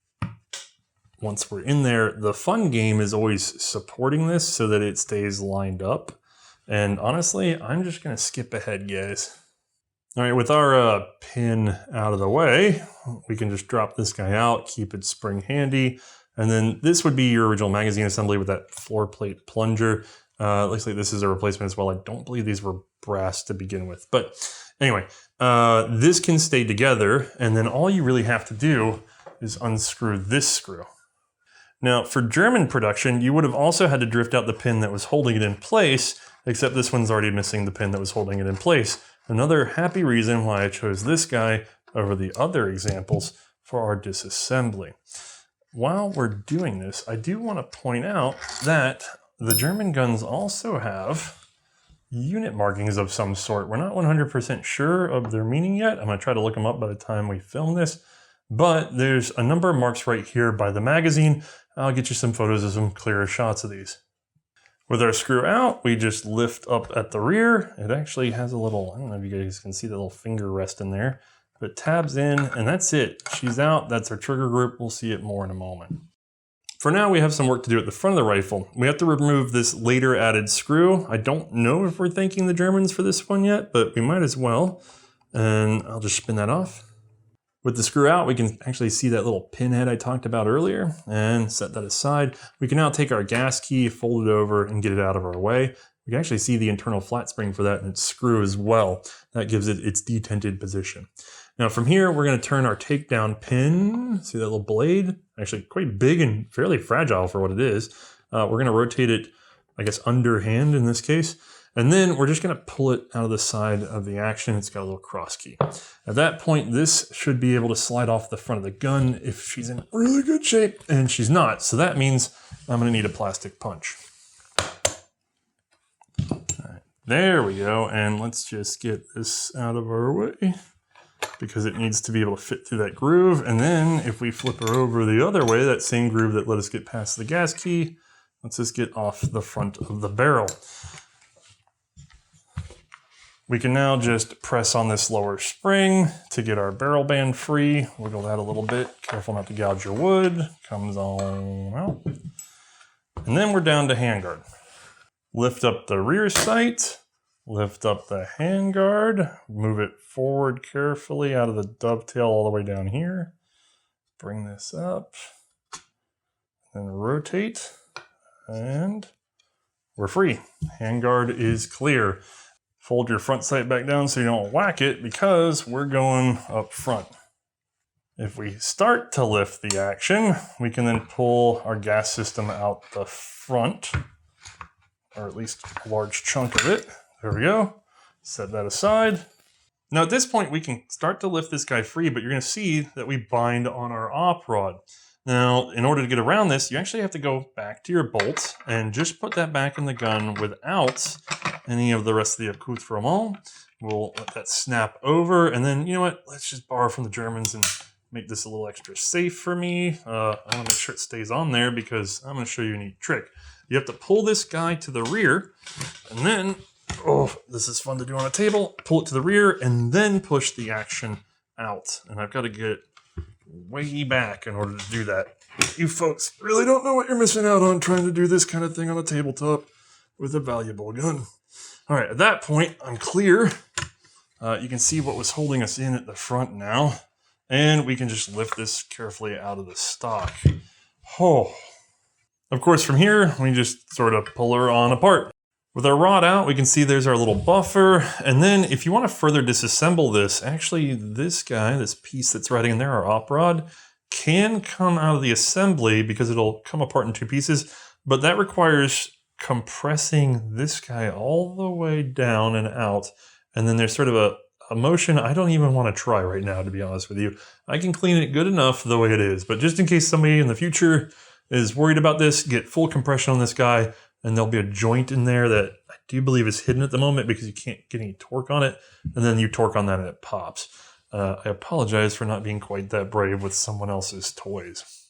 once we're in there, the fun game is always supporting this so that it stays lined up. And honestly, I'm just going to skip ahead, guys. All right, with our pin out of the way, we can just drop this guy out, keep it spring handy. And then this would be your original magazine assembly with that floor plate plunger. Looks like this is a replacement as well. I don't believe these were brass to begin with. But anyway, this can stay together. And then all you really have to do is unscrew this screw. Now for German production, you would have also had to drift out the pin that was holding it in place, except this one's already missing the pin that was holding it in place. Another happy reason why I chose this guy over the other examples for our disassembly. While we're doing this, I do want to point out that the German guns also have unit markings of some sort. We're not 100% sure of their meaning yet. I'm going to try to look them up by the time we film this. But there's a number of marks right here by the magazine. I'll get you some photos of some clearer shots of these. With our screw out, we just lift up at the rear. It actually has a little, I don't know if you guys can see the little finger rest in there, but it tabs in and that's it. She's out, that's our trigger grip. We'll see it more in a moment. For now, we have some work to do at the front of the rifle. We have to remove this later added screw. I don't know if we're thanking the Germans for this one yet, but we might as well. And I'll just spin that off. With the screw out, we can actually see that little pinhead I talked about earlier and set that aside. We can now take our gas key, fold it over, and get it out of our way. We can actually see the internal flat spring for that and its screw as well. That gives it its detented position. Now from here, we're going to turn our takedown pin. See that little blade? Actually quite big and fairly fragile for what it is. We're going to rotate it, I guess, underhand in this case. And then we're just going to pull it out of the side of the action. It's got a little cross key. At that point, this should be able to slide off the front of the gun if she's in really good shape, and she's not. So that means I'm going to need a plastic punch. All right, there we go. And let's just get this out of our way because it needs to be able to fit through that groove. And then if we flip her over the other way, that same groove that let us get past the gas key, lets us get off the front of the barrel. We can now just press on this lower spring to get our barrel band free. Wiggle that a little bit. Careful not to gouge your wood. Comes on out. And then we're down to handguard. Lift up the rear sight. Lift up the handguard. Move it forward carefully out of the dovetail all the way down here. Bring this up. Then rotate. And we're free. Handguard is clear. Fold your front sight back down so you don't whack it because we're going up front. If we start to lift the action, we can then pull our gas system out the front, or at least a large chunk of it. There we go. Set that aside. Now at this point, we can start to lift this guy free, but you're going to see that we bind on our op rod. Now, in order to get around this, you actually have to go back to your bolt and just put that back in the gun without any of the rest of the accoutrement. We'll let that snap over, and then, you know what, let's just borrow from the Germans and make this a little extra safe for me. I want to make sure it stays on there because I'm going to show you a neat trick. You have to pull this guy to the rear, and then, oh, this is fun to do on a table, pull it to the rear, and then push the action out. And I've got to get way back in order to do that. You folks really don't know what you're missing out on trying to do this kind of thing on a tabletop with a valuable gun. All right, at that point, I'm clear. You can see what was holding us in at the front now, and we can just lift this carefully out of the stock. Oh. Of course, from here, we just sort of pull her on apart. With our rod out, we can see there's our little buffer. And then if you want to further disassemble this, actually this guy, this piece that's riding in there, our op rod, can come out of the assembly because it'll come apart in two pieces, but that requires compressing this guy all the way down and out. And then there's sort of a motion I don't even want to try right now, to be honest with you. I can clean it good enough the way it is, but just in case somebody in the future is worried about this, get full compression on this guy, and there'll be a joint in there that I do believe is hidden at the moment because you can't get any torque on it. And then you torque on that and it pops. I apologize for not being quite that brave with someone else's toys.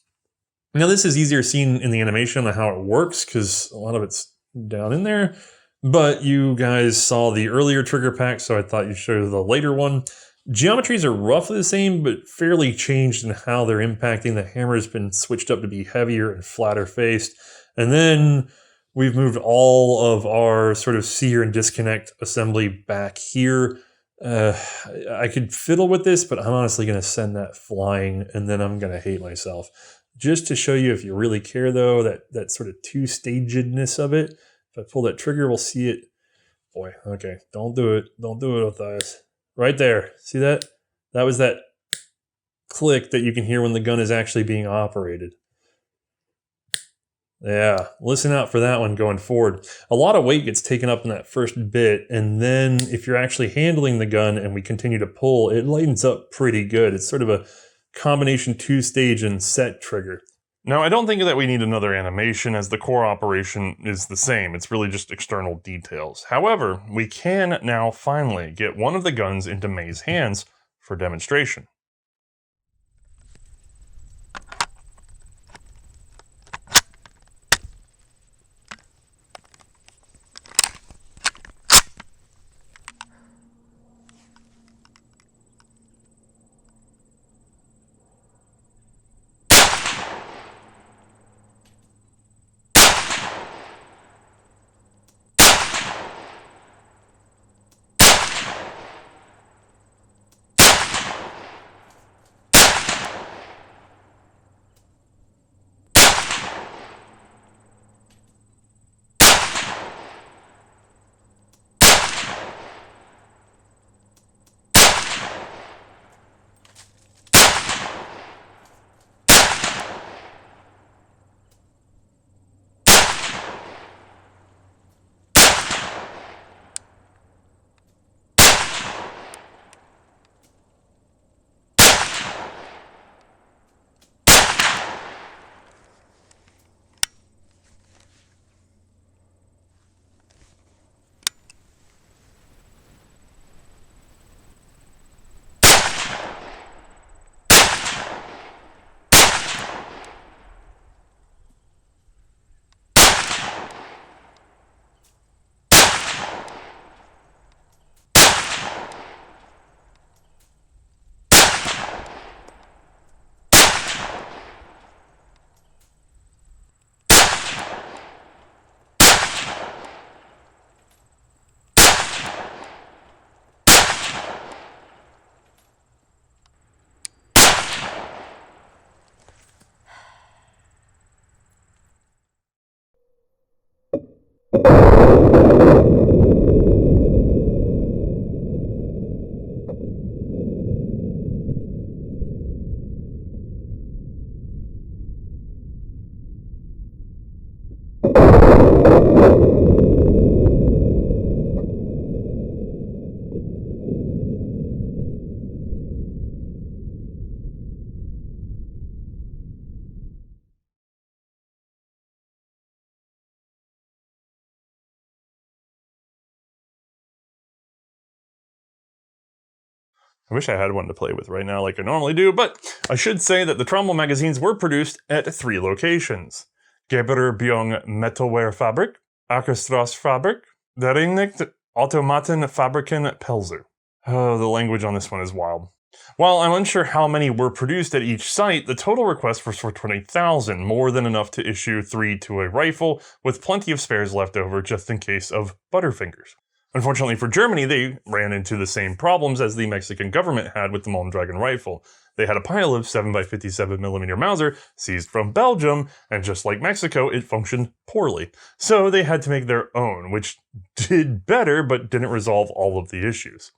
Now this is easier seen in the animation on how it works because a lot of it's down in there. But you guys saw the earlier trigger pack, so I thought you'd show you the later one. Geometries are roughly the same, but fairly changed in how they're impacting. The hammer's been switched up to be heavier and flatter faced. And then we've moved all of our sort of sear and disconnect assembly back here. I could fiddle with this, but I'm honestly going to send that flying, and then I'm going to hate myself. Just to show you, if you really care, though, that sort of two-stagedness of it. If I pull that trigger, we'll see it. Boy, okay, don't do it. Don't do it, Othais. Right there. See that? That was that click that you can hear when the gun is actually being operated. Yeah, listen out for that one going forward. A lot of weight gets taken up in that first bit, and then if you're actually handling the gun and we continue to pull, it lightens up pretty good. It's sort of combination 2-stage and set trigger. Now, I don't think that we need another animation, as the core operation is the same. It's really just external details. However, we can now finally get one of the guns into Mae's hands for demonstration. I wish I had one to play with right now like I normally do, but I should say that the Trommel magazines were produced at 3 locations. Gebr Metalwarefabrik, Akkerstraßfabrik, Vereinigte Automatwaffen Pelzer. Oh, the language on this one is wild. While I'm unsure how many were produced at each site, the total request was for 20,000, more than enough to issue 3 to a rifle, with plenty of spares left over just in case of Butterfingers. Unfortunately for Germany, they ran into the same problems as the Mexican government had with the Mondragon Rifle. They had a pile of 7x57mm Mauser seized from Belgium, and just like Mexico, it functioned poorly. So they had to make their own, which did better but didn't resolve all of the issues.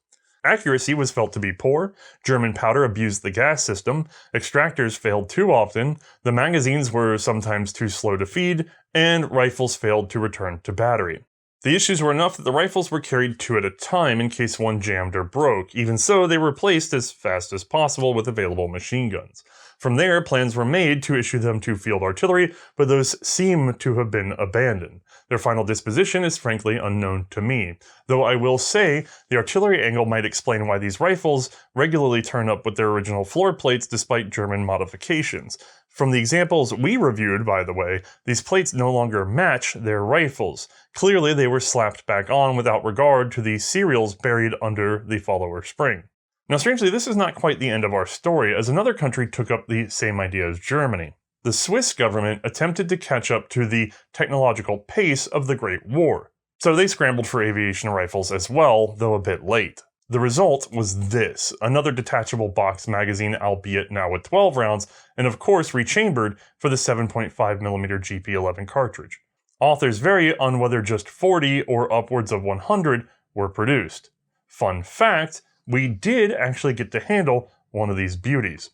Accuracy was felt to be poor, German powder abused the gas system, extractors failed too often, the magazines were sometimes too slow to feed, and rifles failed to return to battery. The issues were enough that the rifles were carried 2 at a time in case one jammed or broke. Even so, they were replaced as fast as possible with available machine guns. From there, plans were made to issue them to field artillery, but those seem to have been abandoned. Their final disposition is frankly unknown to me, though I will say the artillery angle might explain why these rifles regularly turn up with their original floor plates despite German modifications. From the examples we reviewed, by the way, these plates no longer match their rifles. Clearly they were slapped back on without regard to the serials buried under the follower spring. Now strangely, this is not quite the end of our story, as another country took up the same idea as Germany. The Swiss government attempted to catch up to the technological pace of the Great War, so they scrambled for aviation rifles as well, though a bit late. The result was this, another detachable box magazine, albeit now with 12 rounds, and of course rechambered for the 7.5mm GP11 cartridge. Authors vary on whether just 40 or upwards of 100 were produced. Fun fact, we did actually get to handle one of these beauties.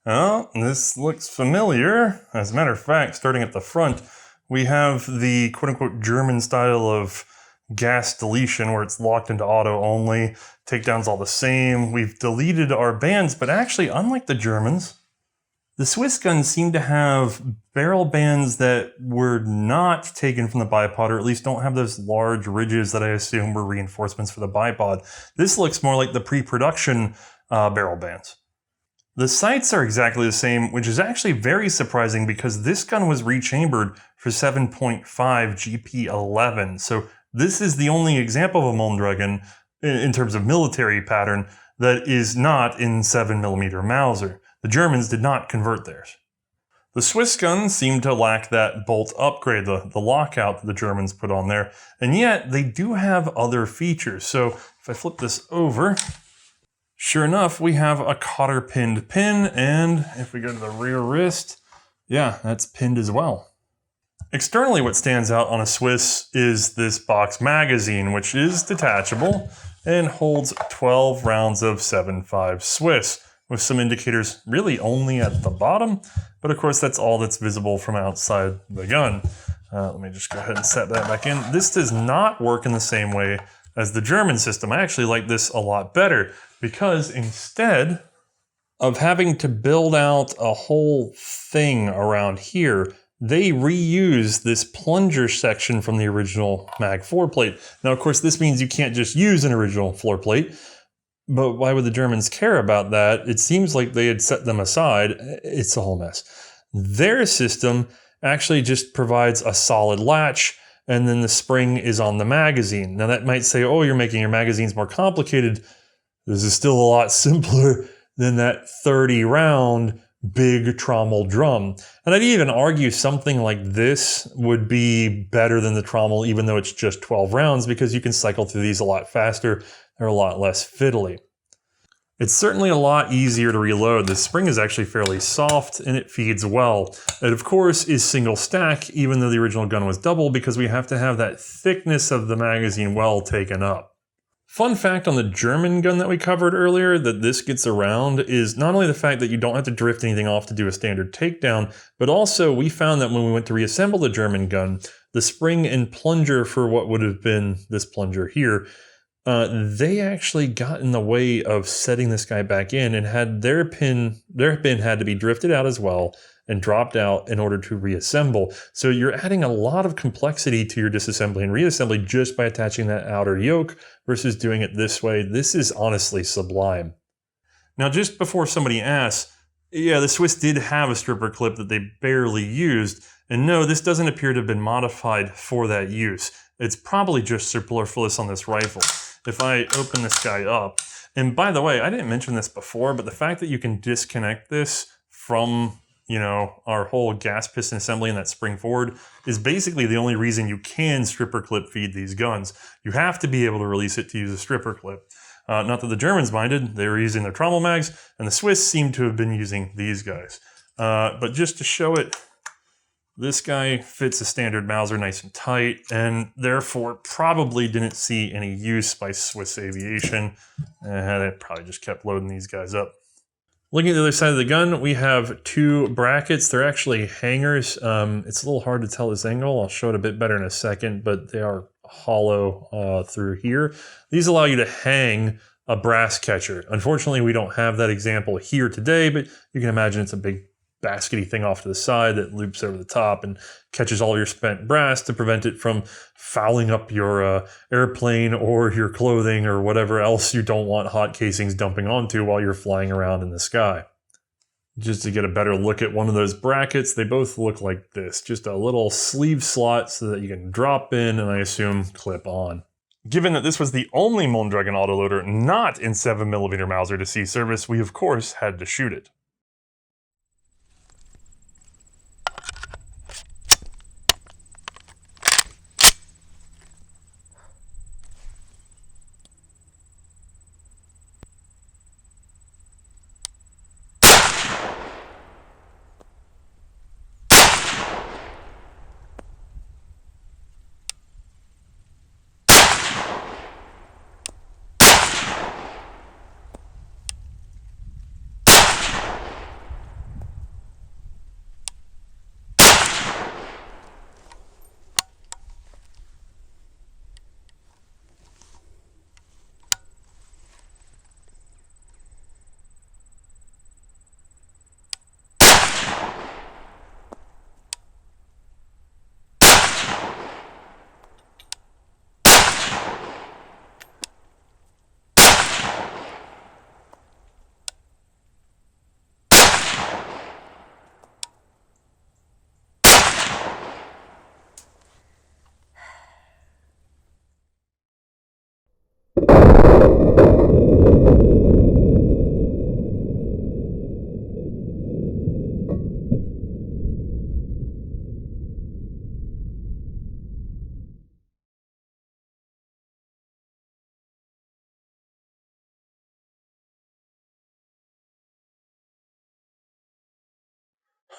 Oh, this looks familiar. As a matter of fact, starting at the front, we have the quote-unquote German style of gas deletion where it's locked into auto only. Takedown's all the same. We've deleted our bands, but actually, unlike the Germans, The Swiss guns seem to have barrel bands that were not taken from the bipod, or at least don't have those large ridges that I assume were reinforcements for the bipod. This looks more like the pre-production barrel bands. The sights are exactly the same, which is actually very surprising because this gun was rechambered for 7.5 GP11. So this is the only example of a Mondragon in terms of military pattern that is not in 7mm Mauser. The Germans did not convert theirs. The Swiss guns seem to lack that bolt upgrade, the lockout that the Germans put on there, and yet they do have other features. So if I flip this over, sure enough, we have a cotter pinned pin, and if we go to the rear wrist, yeah, that's pinned as well. Externally, what stands out on a Swiss is this box magazine, which is detachable and holds 12 rounds of 7.5 Swiss, with some indicators really only at the bottom, but of course that's all that's visible from outside the gun. Let me just go ahead and set that back in. This does not work in the same way as the German system. I actually like this a lot better because instead of having to build out a whole thing around here, they reuse this plunger section from the original Mag 4 plate. Now, of course, this means you can't just use an original floor plate, but why would the Germans care about that? It seems like they had set them aside. It's a whole mess. Their system actually just provides a solid latch, and then the spring is on the magazine. Now, that might say, oh, you're making your magazines more complicated. This is still a lot simpler than that 30-round big trommel drum. And I'd even argue something like this would be better than the trommel, even though it's just 12 rounds, because you can cycle through these a lot faster. They're a lot less fiddly. It's certainly a lot easier to reload. The spring is actually fairly soft and it feeds well. It of course is single stack, even though the original gun was double, because we have to have that thickness of the magazine well taken up. Fun fact on the German gun that we covered earlier that this gets around is not only the fact that you don't have to drift anything off to do a standard takedown, but also we found that when we went to reassemble the German gun, the spring and plunger for what would have been this plunger here, they actually got in the way of setting this guy back in and had their pin had to be drifted out as well and dropped out in order to reassemble. So you're adding a lot of complexity to your disassembly and reassembly just by attaching that outer yoke versus doing it this way. This is honestly sublime. Now, just before somebody asks, yeah, the Swiss did have a stripper clip that they barely used. And no, this doesn't appear to have been modified for that use. It's probably just superfluous on this rifle. If I open this guy up, and by the way, I didn't mention this before, but the fact that you can disconnect this from, our whole gas piston assembly and that spring forward is basically the only reason you can stripper clip feed these guns. You have to be able to release it to use a stripper clip. Not that the Germans minded, they were using their trommel mags, and the Swiss seem to have been using these guys. But just to show it, this guy fits a standard Mauser nice and tight, and therefore probably didn't see any use by Swiss Aviation. They probably just kept loading these guys up. Looking at the other side of the gun, we have two brackets. They're actually hangers. It's a little hard to tell this angle. I'll show it a bit better in a second, but they are hollow through here. These allow you to hang a brass catcher. Unfortunately, we don't have that example here today, but you can imagine it's a big baskety thing off to the side that loops over the top and catches all your spent brass to prevent it from fouling up your airplane or your clothing or whatever else you don't want hot casings dumping onto while you're flying around in the sky. Just to get a better look at one of those brackets, they both look like this, just a little sleeve slot so that you can drop in and I assume clip on. Given that this was the only Mondragon autoloader not in 7mm Mauser to see service, we of course had to shoot it.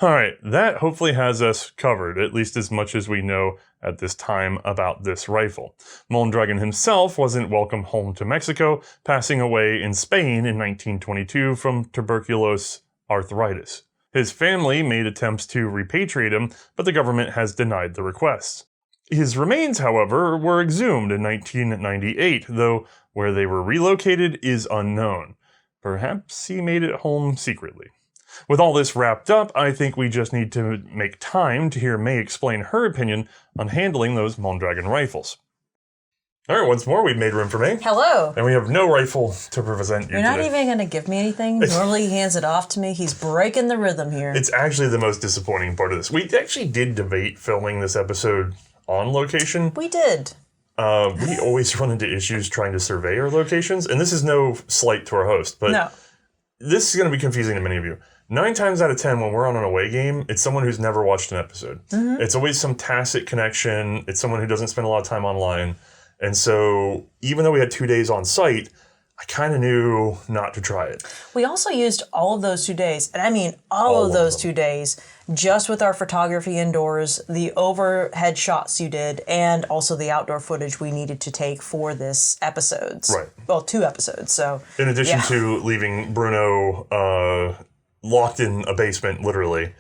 All right, that hopefully has us covered, at least as much as we know at this time about this rifle. Mondragon himself wasn't welcomed home to Mexico, passing away in Spain in 1922 from tuberculous arthritis. His family made attempts to repatriate him, but the government has denied the requests. His remains, however, were exhumed in 1998, though where they were relocated is unknown. Perhaps he made it home secretly. With all this wrapped up, I think we just need to make time to hear Mae explain her opinion on handling those Mondragon rifles. All right, once more, we've made room for Mae. Hello. And we have no rifle to present you You're not today. even going to give me anything? Normally he hands it off to me. He's breaking the rhythm here. It's actually the most disappointing part of this. We actually did debate filming this episode on location. We did. We always run into issues trying to survey our locations, and this is no slight to our host, but No. this is going to be confusing to many of you. 9 times out of 10, when we're on an away game, it's someone who's never watched an episode. Mm-hmm. It's always some tacit connection. It's someone who doesn't spend a lot of time online. And so even though we had 2 days on site, I kind of knew not to try it. We also used all of those 2 days, and I mean all of those 2 days, just with our photography indoors, the overhead shots you did, and also the outdoor footage we needed to take for this episodes. Right. Well, 2 episodes, so. In addition Yeah. to leaving Bruno locked in a basement, literally,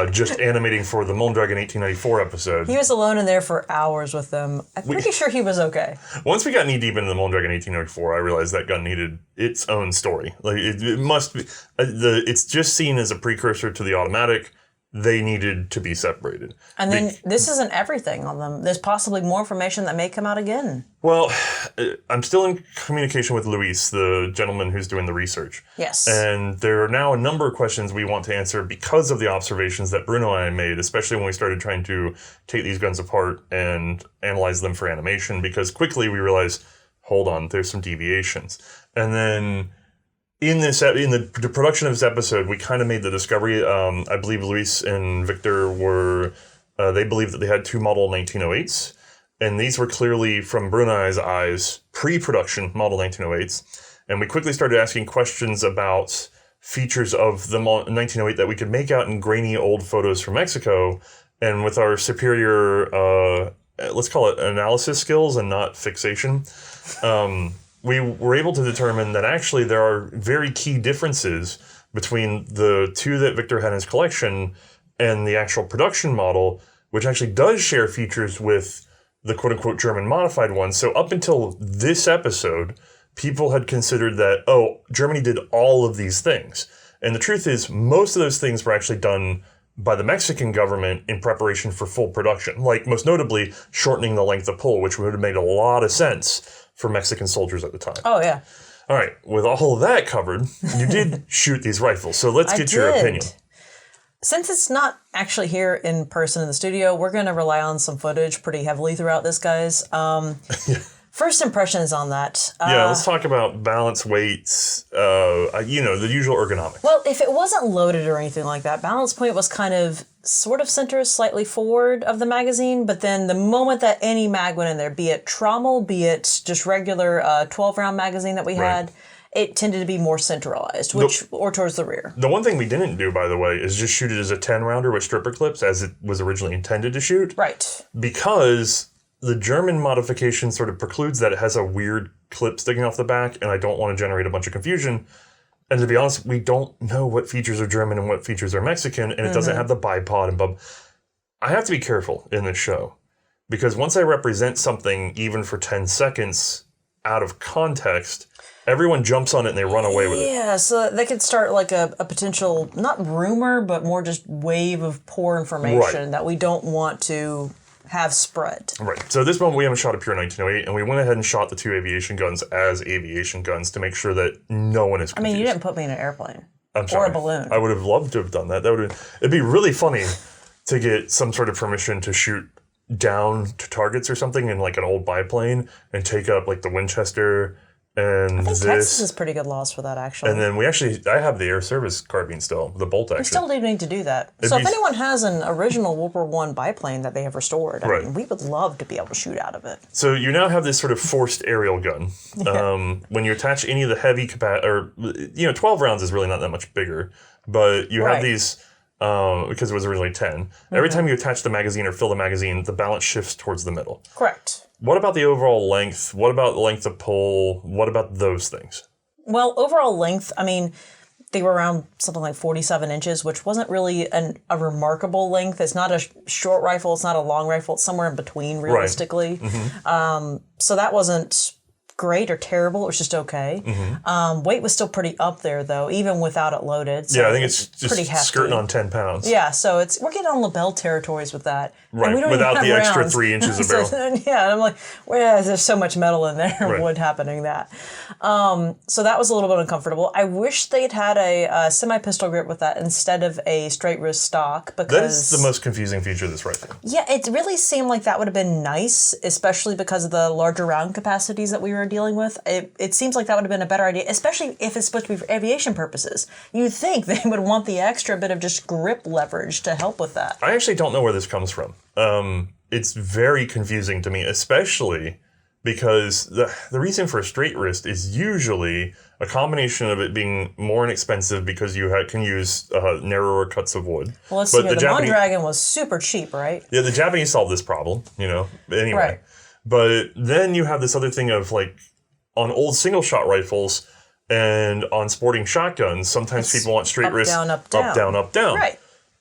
just animating for the Mondragon 1894 episode. He was alone in there for hours with them. I'm pretty sure he was okay. Once we got knee deep into the Mondragon 1894, I realized that gun needed its own story. Like it must be. It's just seen as a precursor to the automatic. They needed to be separated. And then this isn't everything on them. There's possibly more information that may come out again. Well, I'm still in communication with Luis, the gentleman who's doing the research. Yes. And there are now a number of questions we want to answer because of the observations that Bruno and I made, especially when we started trying to take these guns apart and analyze them for animation, because quickly we realized, hold on, there's some deviations. And then in the production of this episode, we kind of made the discovery. I believe Luis and Victor were, they believed that they had 2 model 1908s. And these were clearly, from Bruno's eyes, pre-production model 1908s. And we quickly started asking questions about features of the 1908 that we could make out in grainy old photos from Mexico. And with our superior, let's call it analysis skills and not fixation, we were able to determine that actually there are very key differences between the 2 that Victor had in his collection and the actual production model, which actually does share features with the quote-unquote German modified one. So up until this episode, people had considered that, oh, Germany did all of these things. And the truth is, most of those things were actually done by the Mexican government in preparation for full production, like most notably shortening the length of pull, which would have made a lot of sense for Mexican soldiers at the time. Oh, yeah. All right, with all of that covered, you did shoot these rifles, so let's get your opinion. Since it's not actually here in person in the studio, we're going to rely on some footage pretty heavily throughout this, guys. First impressions on that. Yeah, let's talk about balance, weights, the usual ergonomics. Well, if it wasn't loaded or anything like that, balance point was kind of sort of centered slightly forward of the magazine, but then the moment that any mag went in there, be it Trommel, be it just regular 12-round magazine that we had, it tended to be more centralized, or towards the rear. The one thing we didn't do, by the way, is just shoot it as a 10-rounder with stripper clips as it was originally intended to shoot. Right. Because the German modification sort of precludes that. It has a weird clip sticking off the back, and I don't want to generate a bunch of confusion. And to be honest, we don't know what features are German and what features are Mexican, and it doesn't have the bipod and bub. I have to be careful in this show, because once I represent something, even for 10 seconds, out of context, everyone jumps on it and they run away with it. Yeah, so they could start like a potential, not rumor, but more just wave of poor information that we don't want to have spread. Right. So at this moment, we haven't shot a pure 1908, and we went ahead and shot the 2 aviation guns as aviation guns to make sure that no one is confused. I mean, you didn't put me in an airplane. I'm sorry. Or a balloon. I would have loved to have done that. It'd be really funny to get some sort of permission to shoot down to targets or something in like an old biplane and take up like the Winchester and I think this. Texas has pretty good laws for that, actually. And then I have the air service carbine still, the bolt action. We still do need to do that. So if anyone has an original World War I biplane that they have restored, I mean, we would love to be able to shoot out of it. So you now have this sort of forced aerial gun. When you attach any of the heavy 12 rounds is really not that much bigger, but you have these because it was originally 10. Every time you attach the magazine or fill the magazine, the balance shifts towards the middle. Correct. What about the overall length? What about the length of pull? What about those things? Well, overall length, I mean, they were around something like 47 inches, which wasn't really a remarkable length. It's not a short rifle. It's not a long rifle. It's somewhere in between, realistically. Right. So that wasn't great or terrible. It was just okay. Weight was still pretty up there, though, even without it loaded. So yeah, I think it's just pretty hefty. skirting on 10 pounds. Yeah, so we're getting on LaBelle territories with that. Right, and we don't without even the have extra rounds. 3 inches of barrel. Yeah, I'm like, well, there's so much metal in there, Right. wood happening that. So that was a little bit uncomfortable. I wish they'd had a semi-pistol grip with that instead of a straight wrist stock, because... That is the most confusing feature of this rifle. Yeah, it really seemed like that would have been nice, especially because of the larger round capacities that we were dealing with. It seems like that would have been a better idea, especially if it's supposed to be for aviation purposes. You'd think they would want the extra bit of just grip leverage to help with that. I actually don't know where this comes from. It's very confusing to me, especially because the reason for a straight wrist is usually a combination of it being more inexpensive because you can use narrower cuts of wood. Well, let's see here. The Mondragon was super cheap, right? Yeah, the Japanese solved this problem, anyway. Right. But then you have this other thing of, like, on old single-shot rifles and on sporting shotguns, sometimes people want straight wrist, up, down. up, down. Right.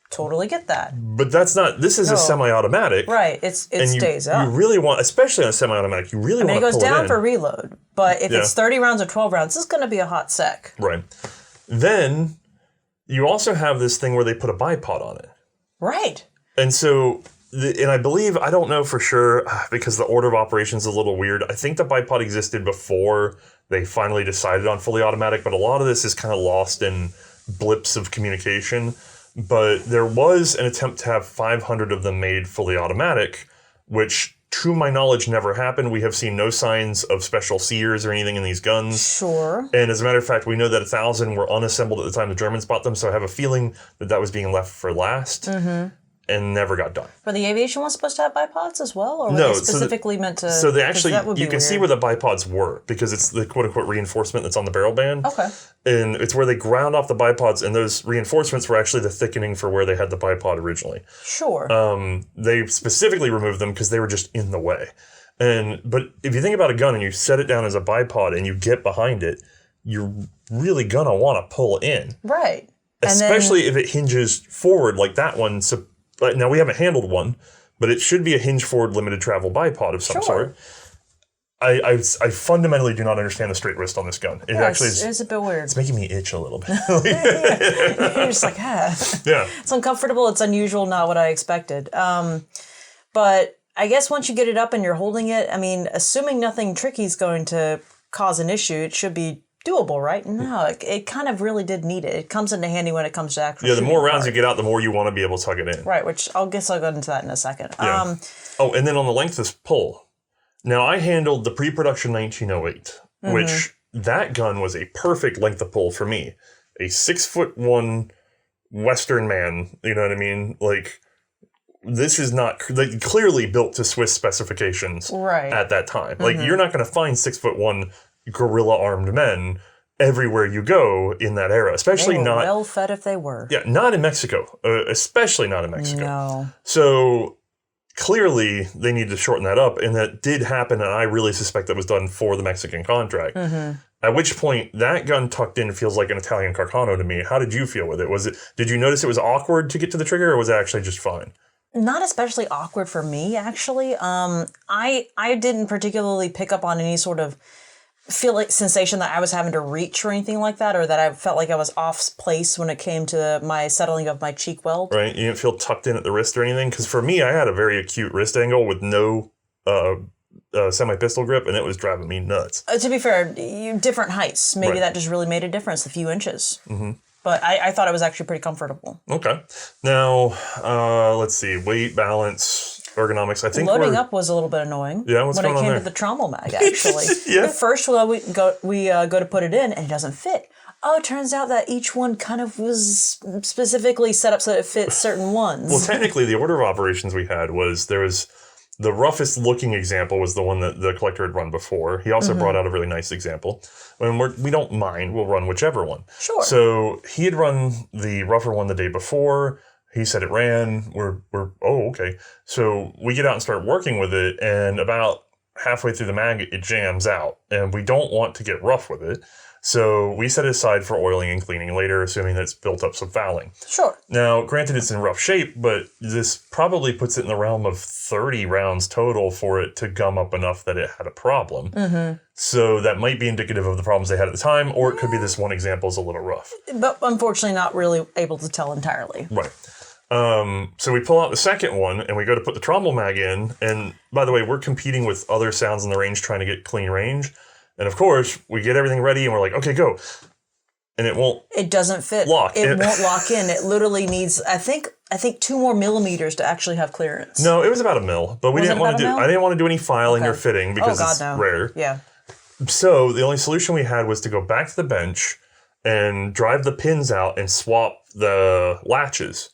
Totally get that. But that's not, this is a semi-automatic. Right, it stays up. You really want, especially on a semi-automatic, you really want to pull it in. It goes down for reload, but if it's 30 rounds or 12 rounds, this is going to be a hot sec. Right. Then you also have this thing where they put a bipod on it. Right. And so, and I believe, I don't know for sure, because the order of operations is a little weird. I think the bipod existed before they finally decided on fully automatic, but a lot of this is kind of lost in blips of communication. But there was an attempt to have 500 of them made fully automatic, which, to my knowledge, never happened. We have seen no signs of special sears or anything in these guns. Sure. And as a matter of fact, we know that 1,000 were unassembled at the time the Germans bought them, so I have a feeling that that was being left for last. And never got done. Were the aviation ones supposed to have bipods as well? Or were they specifically meant to... So they actually, you can weird. see where the bipods were, because it's the quote-unquote reinforcement that's on the barrel band. Okay. And it's where they ground off the bipods, and those reinforcements were actually the thickening for where they had the bipod originally. Sure. They specifically removed them because they were just in the way. But if you think about a gun and you set it down as a bipod and you get behind it, you're really gonna want to pull in. Right. Especially if it hinges forward like that one. So, now, we haven't handled one, but it should be a hinge-forward limited travel bipod of some sort. I fundamentally do not understand the straight wrist on this gun. It actually is. It's a bit weird. It's making me itch a little bit. You're just like, Yeah. It's uncomfortable. It's unusual. Not what I expected. But I guess once you get it up and you're holding it, I mean, assuming nothing tricky is going to cause an issue, it should be doable, right? No, it kind of really did need it. It comes into handy when it comes to actual the more rounds you get out, the more you want to be able to tuck it in. Right, which I'll go into that in a second. Yeah. And then on the lengthless pull. Now, I handled the pre-production 1908, which that gun was a perfect length of pull for me. A 6'1" Western man, you know what I mean? Like, this is not clearly built to Swiss specifications at that time. Like, you're not going to find 6'1" guerrilla armed men everywhere you go in that era, especially they were not well fed if they were. Yeah, not in Mexico, especially not in Mexico. No. So clearly they need to shorten that up, and that did happen, and I really suspect that was done for the Mexican contract. At which point that gun tucked in feels like an Italian Carcano to me. How did you feel with it? Did you notice it was awkward to get to the trigger, or was it actually just fine? Not especially awkward for me, actually. I didn't particularly pick up on any sort of sensation that I was having to reach or anything like that, or that I felt like I was off place when it came to my settling of my cheek weld. Right, you didn't feel tucked in at the wrist or anything? Because for me, I had a very acute wrist angle with no semi-pistol grip, and it was driving me nuts. To be fair, different heights. Maybe that just really made a difference, a few inches. But I thought it was actually pretty comfortable. Okay. Now, let's see. Weight, balance, ergonomics. I think loading up was a little bit annoying. Yeah, what's going on there? When it came to the trauma mag, actually. Yeah. First, we go to put it in, and it doesn't fit. Oh, it turns out that each one kind of was specifically set up so that it fits certain ones. Well, technically, the order of operations we had was there was The roughest looking example was the one that the collector had run before. He also brought out a really nice example. And we don't mind. We'll run whichever one. Sure. So he had run the rougher one the day before. He said it ran. Okay. So we get out and start working with it. And about halfway through the mag, it jams out. And we don't want to get rough with it. So we set it aside for oiling and cleaning later, assuming that it's built up some fouling. Sure. Now, granted, it's in rough shape, but this probably puts it in the realm of 30 rounds total for it to gum up enough that it had a problem. So that might be indicative of the problems they had at the time, or it could be this one example is a little rough. But unfortunately not really able to tell entirely. Right. So we pull out the second one, and we go to put the trommel mag in. And by the way, we're competing with other sounds in the range trying to get clean range. And of course, we get everything ready and we're like, okay, go. And it won't. It doesn't fit. Lock. It won't lock in. It literally needs, I think 2 more millimeters to actually have clearance. No, it was about a mil, but I didn't want to do any filing or fitting because it's rare. Yeah. So the only solution we had was to go back to the bench and drive the pins out and swap the latches.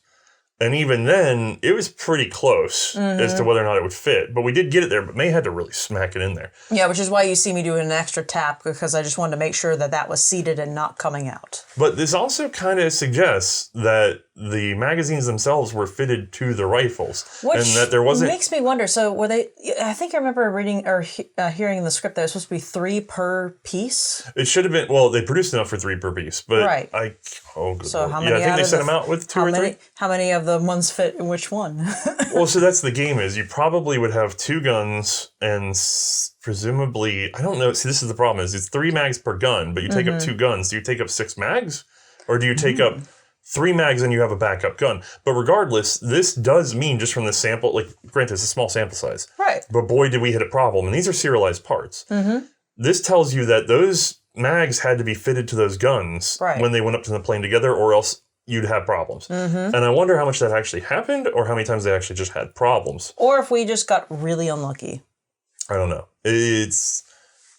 And even then, it was pretty close as to whether or not it would fit. But we did get it there, but Mae had to really smack it in there. Yeah, which is why you see me doing an extra tap, because I just wanted to make sure that that was seated and not coming out. But this also kind of suggests that the magazines themselves were fitted to the rifles. Which and that there wasn't... makes me wonder, so were they... I think I remember reading or hearing in the script that it was supposed to be 3 per piece? It should have been... Well, they produced enough for 3 per piece, but right. Oh, good so Lord. How many I think they sent them out with 2 or 3. How many of the ones fit in which one? Well, so that's the game is you probably would have 2 guns and presumably... I don't know. See, this is the problem is it's 3 mags per gun, but you take up 2 guns. Do you take up 6 mags? Or do you take up 3 mags and you have a backup gun? But regardless, this does mean just from the sample, like granted, it's a small sample size. Right. But boy, did we hit a problem. And these are serialized parts. This tells you that those mags had to be fitted to those guns when they went up to the plane together, or else you'd have problems. And I wonder how much that actually happened, or how many times they actually just had problems. Or if we just got really unlucky. I don't know. It's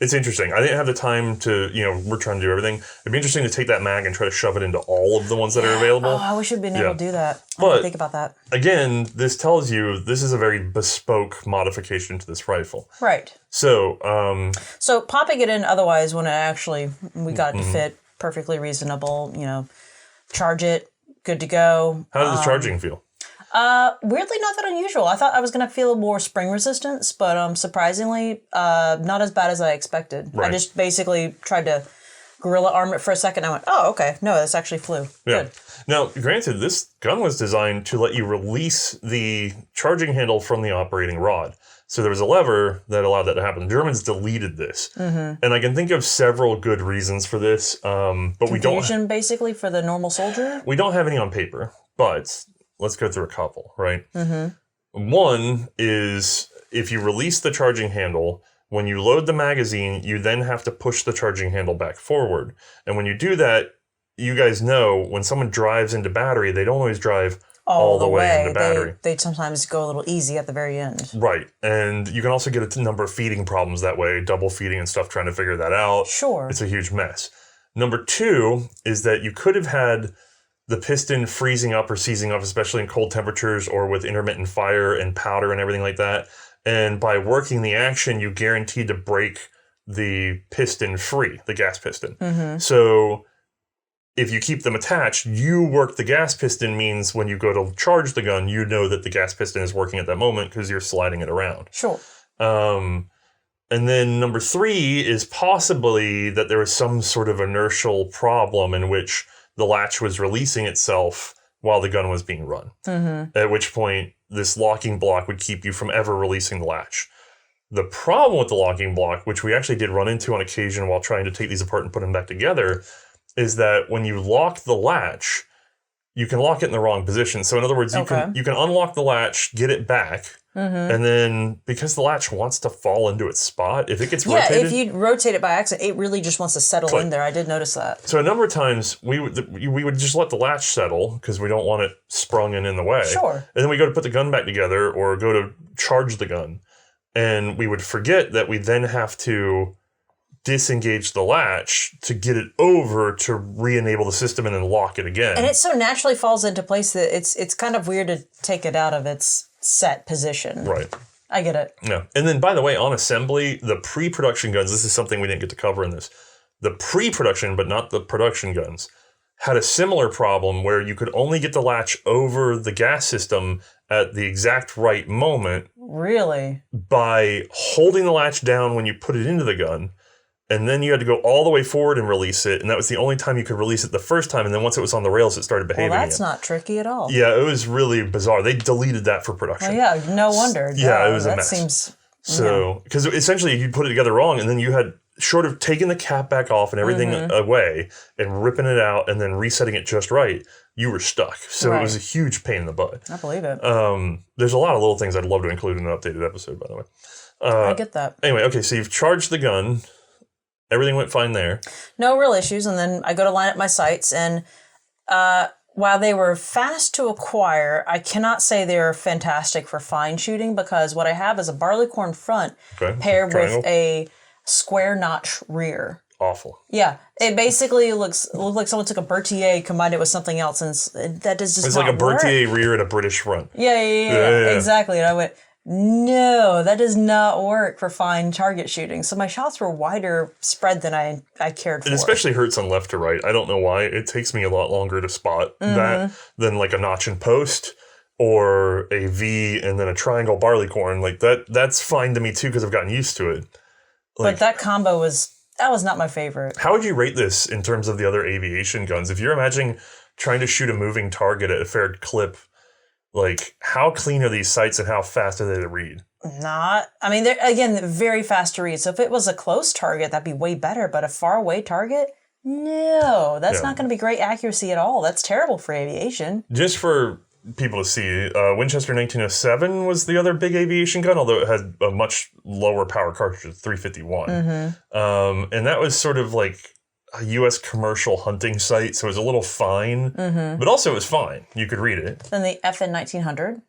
interesting. I didn't have the time to, we're trying to do everything. It'd be interesting to take that mag and try to shove it into all of the ones that are available. Oh, I wish we'd been able to do that. I But didn't think about that. Again, this tells you this is a very bespoke modification to this rifle. Right. So, So popping it in otherwise when we got it to fit perfectly reasonable, charge it, good to go. How does the charging feel? Weirdly not that unusual. I thought I was going to feel more spring resistance, but surprisingly, not as bad as I expected. Right. I just basically tried to gorilla arm it for a second. I went, oh, okay. No, this actually flew. Yeah. Good. Now, granted, this gun was designed to let you release the charging handle from the operating rod. So there was a lever that allowed that to happen. The Germans deleted this. And I can think of several good reasons for this, but we don't... Confusion, basically, for the normal soldier? We don't have any on paper, but let's go through a couple, right? One is if you release the charging handle, when you load the magazine, you then have to push the charging handle back forward. And when you do that, you guys know when someone drives into battery, they don't always drive all the way into battery. They sometimes go a little easy at the very end. Right. And you can also get a number of feeding problems that way, double feeding and stuff, trying to figure that out. Sure. It's a huge mess. Number 2 is that you could have had the piston freezing up or seizing up, especially in cold temperatures or with intermittent fire and powder and everything like that. And by working the action, you guaranteed to break the piston free, the gas piston. So if you keep them attached, you work the gas piston means when you go to charge the gun, you know that the gas piston is working at that moment because you're sliding it around. Sure. And then number 3 is possibly that there was some sort of inertial problem in which the latch was releasing itself while the gun was being run. At which point, this locking block would keep you from ever releasing the latch. The problem with the locking block, which we actually did run into on occasion while trying to take these apart and put them back together, is that when you lock the latch, you can lock it in the wrong position. So in other words, you can unlock the latch, get it back, and then because the latch wants to fall into its spot, if it gets rotated... Yeah, if you rotate it by accident, it really just wants to settle in there. I did notice that. So a number of times, we would just let the latch settle because we don't want it sprung in the way. Sure. And then we go to put the gun back together or go to charge the gun. And we would forget that we then have to disengage the latch to get it over to re-enable the system and then lock it again. And it so naturally falls into place that it's kind of weird to take it out of its set position. Right. I get it. Yeah. And then, by the way, on assembly, the pre-production guns, this is something we didn't get to cover in this. The pre-production, but not the production guns, had a similar problem where you could only get the latch over the gas system at the exact right moment. Really? By holding the latch down when you put it into the gun. And then you had to go all the way forward and release it. And that was the only time you could release it the first time. And then once it was on the rails, it started behaving Well, that's not tricky at all. Yeah, it was really bizarre. They deleted that for production. Well, yeah, no wonder. Yeah, it was a that mess. Seems... So, because essentially you put it together wrong, and then you had short of taking the cap back off and everything away and ripping it out and then resetting it just right, you were stuck. So it was a huge pain in the butt. I believe it. There's a lot of little things I'd love to include in an updated episode, by the way. I get that. Anyway, okay, so you've charged the gun. Everything went fine there. No real issues. And then I go to line up my sights. And while they were fast to acquire, I cannot say they're fantastic for fine shooting because what I have is a barleycorn front paired with a square notch rear. Awful. Yeah. It basically looked like someone took a Berthier, combined it with something else, and that does just It's not like a Berthier work. rear and a British front. Yeah, exactly. And I went, no, that does not work for fine target shooting. So my shots were wider spread than I cared for. It especially hurts on left to right. I don't know why. It takes me a lot longer to spot that than like a notch and post or a V and then a triangle barleycorn. Like that's fine to me too because I've gotten used to it. Like, but that combo was not my favorite. How would you rate this in terms of the other aviation guns? If you're imagining trying to shoot a moving target at a fair clip, like, how clean are these sights and how fast are they to read? They're, again, very fast to read. So if it was a close target, that'd be way better. But a far away target, no, that's not going to be great accuracy at all. That's terrible for aviation. Just for people to see, Winchester 1907 was the other big aviation gun, although it had a much lower power cartridge, 351. And that was sort of like a U.S. commercial hunting sight, so it was a little fine, but also it was fine. You could read it. Then the FN 1900?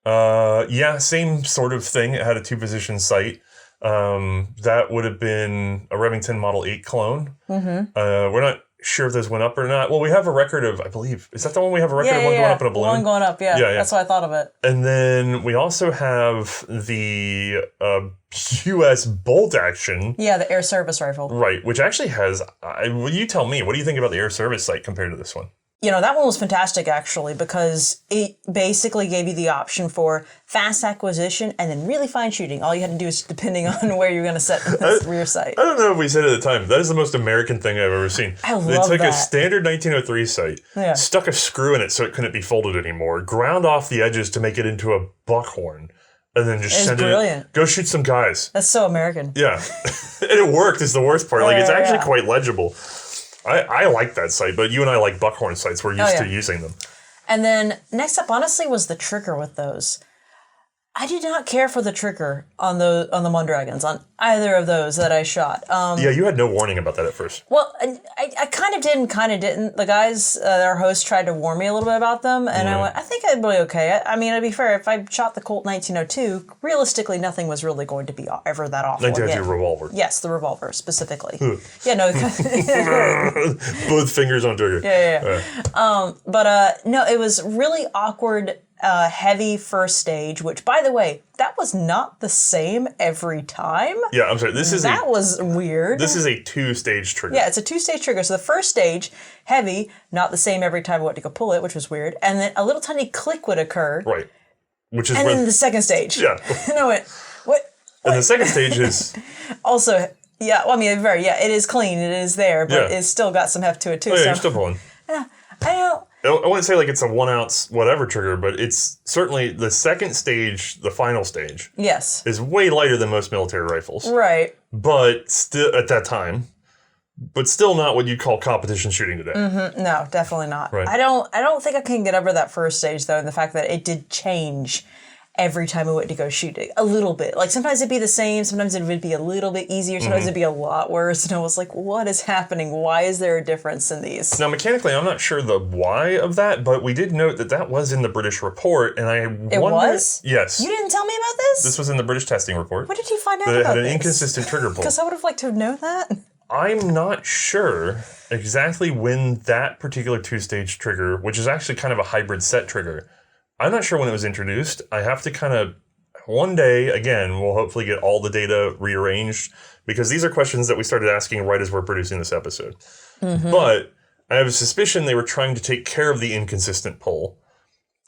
Yeah, same sort of thing. It had a two-position sight. That would have been a Remington Model 8 clone. We're not sure if those went up or not. Well, we have a record of, I believe, is that the one we have a record of one going up in a balloon? One going up, yeah. That's what I thought of it. And then we also have the U.S. bolt action. Yeah, the air service rifle. Right, which actually has, you tell me, what do you think about the air service sight compared to this one? You know, that one was fantastic, actually, because it basically gave you the option for fast acquisition and then really fine shooting. All you had to do is depending on where you're going to set the rear sight. I don't know if we said it at the time. That is the most American thing I've ever seen. I love that. They took that. a standard 1903 sight, stuck a screw in it so it couldn't be folded anymore, ground off the edges to make it into a buckhorn, and then just send it. Go shoot some guys. That's so American. Yeah. And it worked is the worst part. It's actually quite legible. I like that sight, but you and I like buckhorn sights. We're used to using them. And then next up, honestly, was the trigger with those. I did not care for the trigger on the Mondragons, on either of those that I shot. Yeah, you had no warning about that at first. Well, I kind of did and kind of didn't. The guys, our host, tried to warn me a little bit about them, and I went, I think I'd be okay. I mean, to be fair, if I shot the Colt 1902, realistically, nothing was really going to be ever that awful. 1902 revolver. Yes, the revolver, specifically. Yeah, no. Both fingers on trigger. Yeah. No, it was really awkward. Heavy first stage, which, by the way, that was not the same every time. Yeah, I'm sorry. That was weird. This is a two-stage trigger. Yeah, it's a two-stage trigger. So the first stage, heavy, not the same every time I went to go pull it, which was weird. And then a little tiny click would occur. Right. Which is and then the second stage. Yeah. And I went, what? And the second stage is... Also, yeah, well, I mean, it is clean. It is there, but it's still got some heft to it, too. Oh, yeah, you're still pulling. Yeah, I wouldn't say like it's a 1 ounce whatever trigger, but it's certainly the second stage, the final stage. Yes. Is way lighter than most military rifles. Right. But still, at that time, but still not what you'd call competition shooting today. No, definitely not. Right. I don't think I can get over that first stage though, and the fact that it did change every time I went to go shoot it a little bit. Like sometimes it'd be the same, sometimes it would be a little bit easier, sometimes it'd be a lot worse, and I was like, what is happening? Why is there a difference in these? Now, mechanically, I'm not sure the why of that, but we did note that was in the British report, and I It wonder... was? Yes. You didn't tell me about this? This was in the British testing report. What did you find out That it about had an this? inconsistent trigger pull. Because I would have liked to have known that. I'm not sure exactly when that particular two-stage trigger, which is actually kind of a hybrid set trigger, I'm not sure when it was introduced. I have to kind of... one day, again, we'll hopefully get all the data rearranged, because these are questions that we started asking right as we're producing this episode. But I have a suspicion they were trying to take care of the inconsistent pull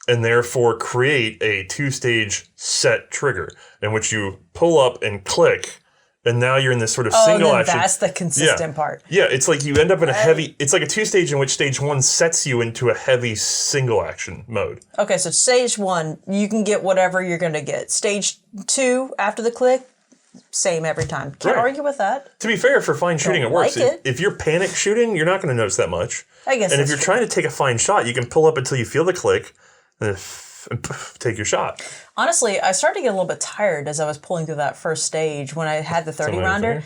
and therefore create a 2-stage set trigger in which you pull up and click, and now you're in this sort of single action. That's the consistent part. Yeah, it's like you end up in a heavy, it's like a 2-stage in which stage 1 sets you into a heavy single action mode. Okay, so stage 1, you can get whatever you're going to get. Stage 2, after the click, same every time. Can't argue with that. To be fair, for fine shooting, it works. If you're panic shooting, you're not going to notice that much. I guess. And if you're trying to take a fine shot, you can pull up until you feel the click, and take your shot. Honestly, I started to get a little bit tired as I was pulling through that first stage when I had the 30 rounder.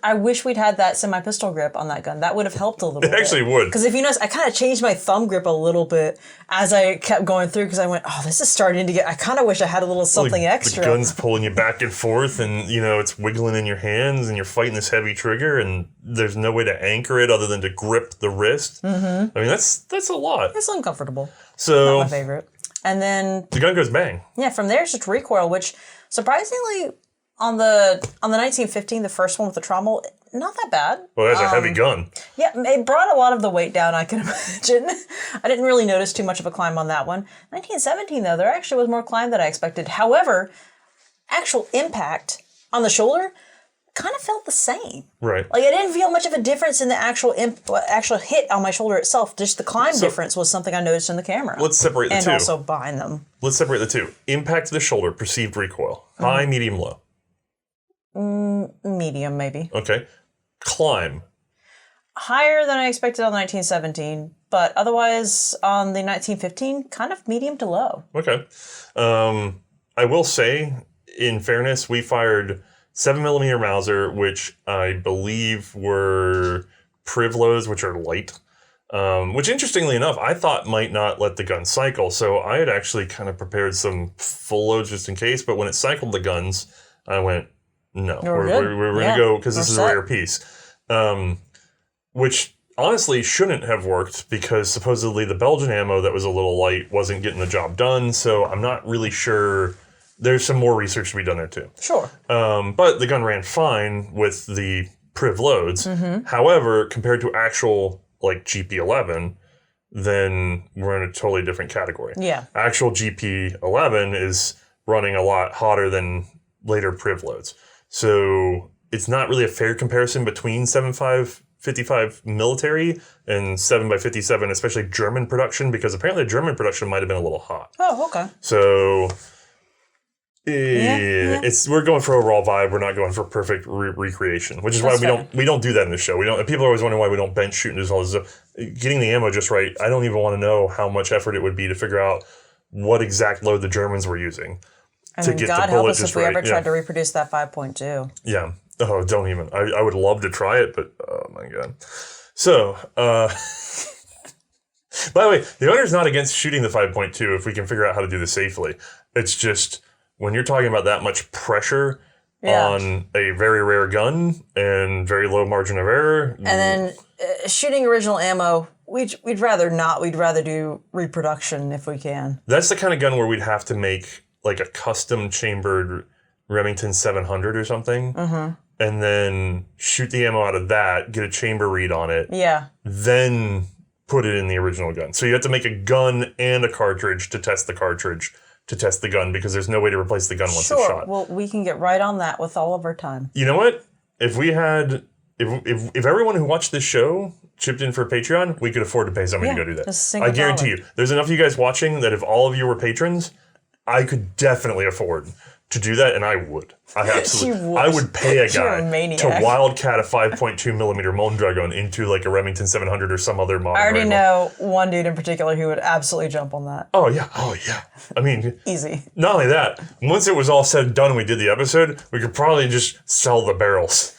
I wish we'd had that semi-pistol grip on that gun. That would have helped a little bit. It actually would. Because if you notice, I kind of changed my thumb grip a little bit as I kept going through, because I went, oh, this is starting to get, I kind of wish I had a little something extra. The gun's pulling you back and forth, and it's wiggling in your hands, and you're fighting this heavy trigger, and there's no way to anchor it other than to grip the wrist. I mean, that's a lot. It's uncomfortable. So not my favorite. And then the gun goes bang. Yeah, from there it's just recoil, which surprisingly on the 1915, the first one with the trommel, not that bad. Well, that's a heavy gun. Yeah, it brought a lot of the weight down, I can imagine. I didn't really notice too much of a climb on that one. 1917, though, there actually was more climb than I expected. However, actual impact on the shoulder kind of felt the same. Right. Like, I didn't feel much of a difference in the actual hit on my shoulder itself. Just the climb difference was something I noticed in the camera. Let's separate the two. And also behind them. Let's separate the two. Impact to the shoulder, perceived recoil. High, medium, low. Medium, maybe. Okay. Climb. Higher than I expected on the 1917, but otherwise on the 1915, kind of medium to low. Okay. I will say, in fairness, we fired 7mm Mauser, which I believe were priv loads, which are light. Which, interestingly enough, I thought might not let the gun cycle. So I had actually kind of prepared some full loads just in case. But when it cycled the guns, I went, no, we're going to go, because this is a rare piece. Which honestly shouldn't have worked, because supposedly the Belgian ammo that was a little light wasn't getting the job done. So I'm not really sure. There's some more research to be done there too. Sure. But the gun ran fine with the priv loads. However, compared to actual like GP11, then we're in a totally different category. Yeah. Actual GP11 is running a lot hotter than later priv loads. So it's not really a fair comparison between 7.555 military and 7x57, especially German production, because apparently German production might have been a little hot. Oh, okay. So we're going for overall vibe. We're not going for perfect recreation, which is why we don't do that in the show. We don't. People are always wondering why we don't bench shoot and do all this stuff. Getting the ammo just right. I don't even want to know how much effort it would be to figure out what exact load the Germans were using to get the bullet just right. God help us if we ever tried to reproduce that 5.2. Yeah. Oh, don't even. I would love to try it, but oh my god. So, by the way, the owner's not against shooting the 5.2 if we can figure out how to do this safely. It's just, when you're talking about that much pressure on a very rare gun and very low margin of error. And then shooting original ammo, we'd rather not. We'd rather do reproduction if we can. That's the kind of gun where we'd have to make like a custom chambered Remington 700 or something. And then shoot the ammo out of that, get a chamber read on it. Yeah. Then put it in the original gun. So you have to make a gun and a cartridge to test the cartridge to test the gun, because there's no way to replace the gun once it's shot. Well, we can get right on that with all of our time. You know what? If we had, if everyone who watched this show chipped in for Patreon, we could afford to pay somebody to go do that. I guarantee you. There's enough of you guys watching that if all of you were patrons, I could definitely afford to do that, and I would. I absolutely would. I would pay a guy to wildcat a 5.2 millimeter Mondragon into like a Remington 700 or some other model. I already know one dude in particular who would absolutely jump on that. Oh yeah. I mean, easy. Not only that, once it was all said and done and we did the episode, we could probably just sell the barrels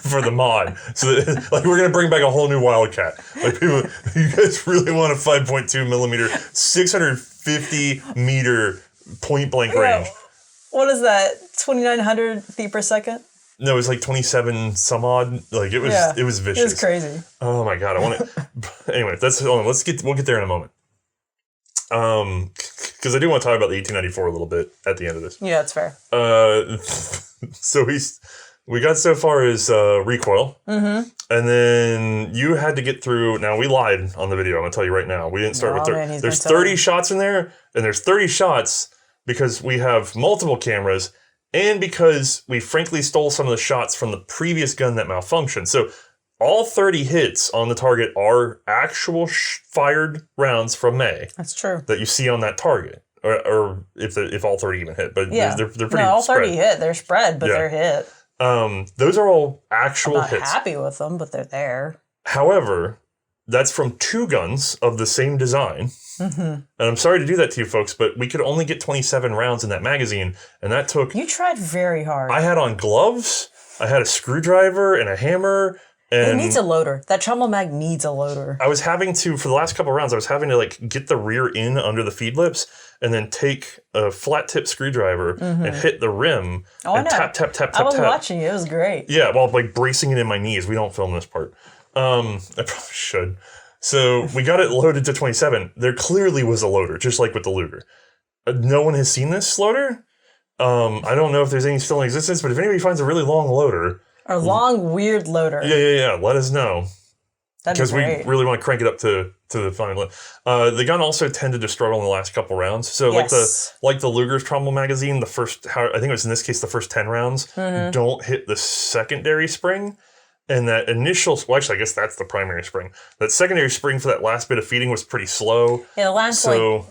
for the mod. So that, like, we're gonna bring back a whole new wildcat. Like, people, you guys really want a 5.2 millimeter, 650 meter point blank range. What is that? 2,900 feet per second? No, it was like 27 some odd. Like it was vicious. It was crazy. Oh my god, I want it. Anyway, we'll get there in a moment. because I do want to talk about the 1894 a little bit at the end of this. Yeah, it's fair. So we got so far as recoil, and then you had to get through. Now we lied on the video. I'm gonna tell you right now. We didn't start with 30. There's 30 shots in there, and there's 30 shots because we have multiple cameras, and because we frankly stole some of the shots from the previous gun that malfunctioned. So all 30 hits on the target are actual fired rounds from Mae. That's true. That you see on that target. Or if all 30 even hit, but they're pretty spread. All 30 hit. They're spread, but they're hit. Those are all actual hits. I'm not happy with them, but they're there. However, that's from 2 guns of the same design. And I'm sorry to do that to you folks, but we could only get 27 rounds in that magazine, and that took... You tried very hard. I had on gloves, I had a screwdriver and a hammer, and... It needs a loader. That trommel mag needs a loader. I was having to, for the last couple of rounds, I was having to like get the rear in under the feed lips, and then take a flat tip screwdriver and hit the rim and tap. I was watching you. It was great. Yeah, while like bracing it in my knees. We don't film this part. I probably should. So we got it loaded to 27. There clearly was a loader, just like with the Luger. No one has seen this loader. I don't know if there's any still in existence, but if anybody finds a really long loader... A long, weird loader. Yeah. Let us know. Because we really want to crank it up to the final. The gun also tended to struggle in the last couple rounds. So like the Luger's trommel magazine, I think it was in this case the first 10 rounds don't hit the secondary spring, and that initial. Well, actually, I guess that's the primary spring. That secondary spring for that last bit of feeding was pretty slow. Yeah, the last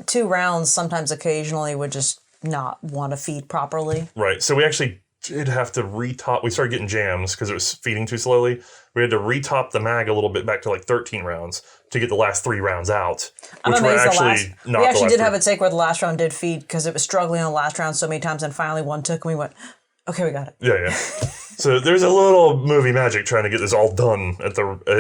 2 rounds sometimes occasionally would just not want to feed properly. Right. So we actually did have to retop. We started getting jams because it was feeding too slowly. We had to retop the mag a little bit back to like 13 rounds to get the last 3 rounds out, which were actually not. We actually did have a take where the last round did feed because it was struggling on the last round so many times, and finally one took, and we went, okay, we got it. Yeah. So there's a little movie magic trying to get this all done at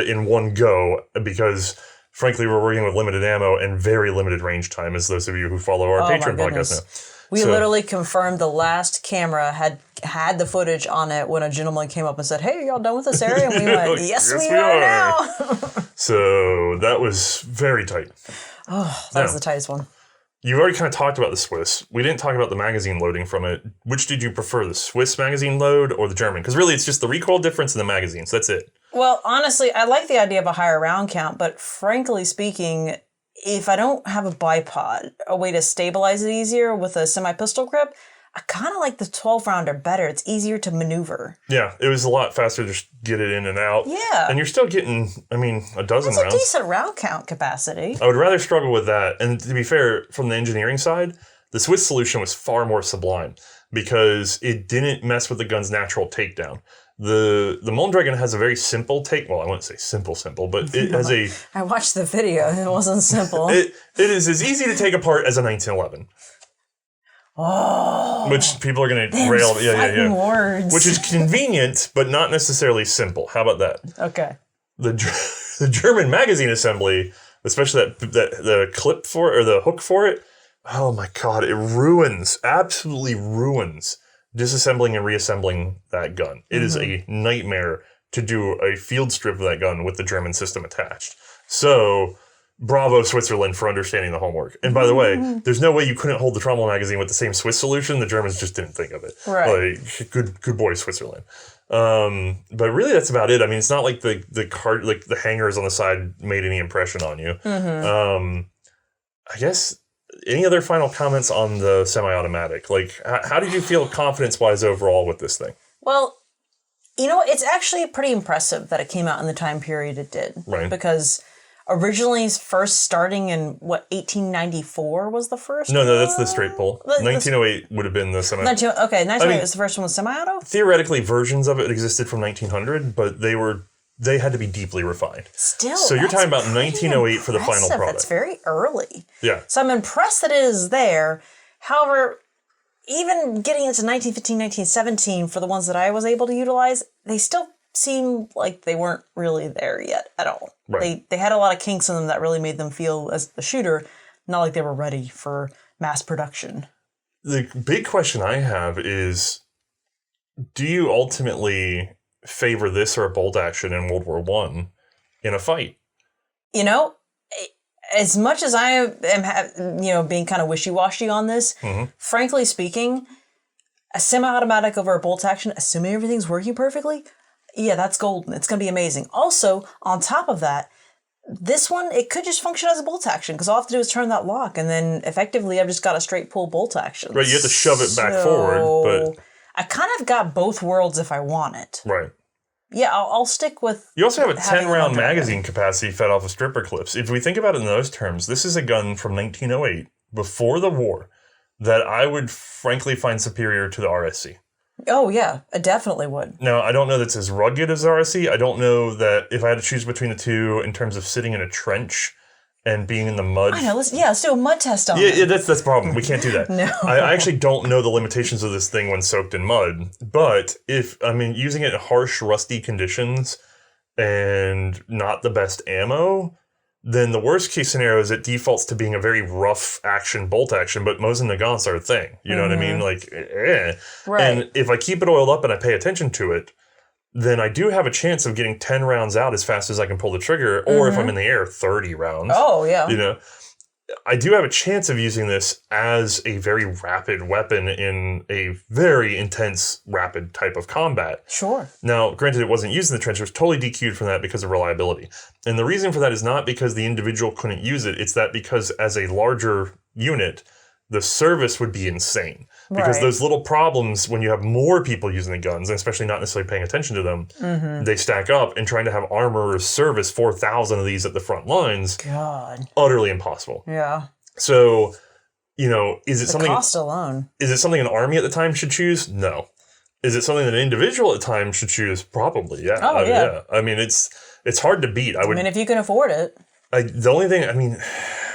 in one go because, frankly, we're working with limited ammo and very limited range time, as those of you who follow our Patreon podcast know. We literally confirmed the last camera had the footage on it when a gentleman came up and said, "Hey, y'all done with this area?" And we went, yes, we are now. So that was very tight. Oh, that was the tightest one. You've already kind of talked about the Swiss. We didn't talk about the magazine loading from it. Which did you prefer, the Swiss magazine load or the German? Because really, it's just the recoil difference in the magazines. That's it. Well, honestly, I like the idea of a higher round count, but frankly speaking, if I don't have a bipod, a way to stabilize it easier with a semi-pistol grip, I kind of like the 12-rounder better. It's easier to maneuver. Yeah, it was a lot faster to just get it in and out. Yeah. And you're still getting, a dozen rounds. It's a decent round count capacity. I would rather struggle with that. And to be fair, from the engineering side, the Swiss solution was far more sublime because it didn't mess with the gun's natural takedown. The Mondragon has a very simple take. Well, I wouldn't say simple, but it has a... I watched the video. It wasn't simple. It is as easy to take apart as a 1911. Oh, which people are going to rail. Yeah. Words. Which is convenient, but not necessarily simple. How about that? Okay. The German magazine assembly, especially that the clip for it, or the hook for it. Oh my God! It absolutely ruins disassembling and reassembling that gun. It is a nightmare to do a field strip of that gun with the German system attached. So, bravo Switzerland for understanding the homework. And by the way, there's no way you couldn't hold the trommel magazine with the same Swiss solution. The Germans just didn't think of it. Right. Like, good boy, Switzerland. But really, that's about it. I mean, it's not like the hangers on the side made any impression on you. I guess. Any other final comments on the semi-automatic? Like, how did you feel confidence-wise overall with this thing? Well, it's actually pretty impressive that it came out in the time period it did. Right. Because originally first starting in, 1894 was the first No, that's the straight pull. 1908 would have been the semi-auto. Okay, 1908 was the first one with semi-auto? Theoretically, versions of it existed from 1900, but they had to be deeply refined. Still, so you're talking about 1908 for the final product. That's very early. Yeah. So I'm impressed that it is there. However, even getting into 1915, 1917 for the ones that I was able to utilize, they still seem like they weren't really there yet at all. Right. They had a lot of kinks in them that really made them feel, as a shooter, not like they were ready for mass production. The big question I have is, do you ultimately favor this or a bolt action in World War I in a fight? as much as I am, being kind of wishy-washy on this, frankly speaking, a semi-automatic over a bolt action, assuming everything's working perfectly, yeah, that's golden. It's going to be amazing. Also, on top of that, this one, it could just function as a bolt action because all I have to do is turn that lock, and then effectively I've just got a straight pull bolt action. Right, you have to shove it back forward, but I kind of got both worlds if I want it. Right. Yeah, I'll stick with. You also have a having 10-round Mondragon. magazine capacity fed off of stripper clips. If we think about it in those terms, this is a gun from 1908, before the war, that I would frankly find superior to the RSC. Oh, yeah, I definitely would. Now, I don't know that it's as rugged as RSC. I don't know that if I had to choose between the two in terms of sitting in a trench and being in the mud. I know, let's do a mud test on it. Yeah, that's the problem. We can't do that. No. I actually don't know the limitations of this thing when soaked in mud. But using it in harsh, rusty conditions and not the best ammo, then the worst case scenario is it defaults to being a very rough action, bolt action, but Mosin Nagants are a thing. You know what I mean? Like, Right. And if I keep it oiled up and I pay attention to it, then I do have a chance of getting 10 rounds out as fast as I can pull the trigger, or if I'm in the air, 30 rounds. Oh, yeah. You know, I do have a chance of using this as a very rapid weapon in a very intense, rapid type of combat. Sure. Now, granted, it wasn't used in the trench. It was totally DQ'd from that because of reliability. And the reason for that is not because the individual couldn't use it. It's that because as a larger unit, the service would be insane. Because Right. those little problems, when you have more people using the guns, and especially not necessarily paying attention to them, they stack up, and trying to have armorers service 4,000 of these at the front lines, God. utterly impossible. Yeah. So, is it The something... cost alone. Is it something an army at the time should choose? No. Is it something that an individual at the time should choose? Probably, yeah. Oh, yeah. I mean, it's hard to beat. I mean, if you can afford it. The only thing,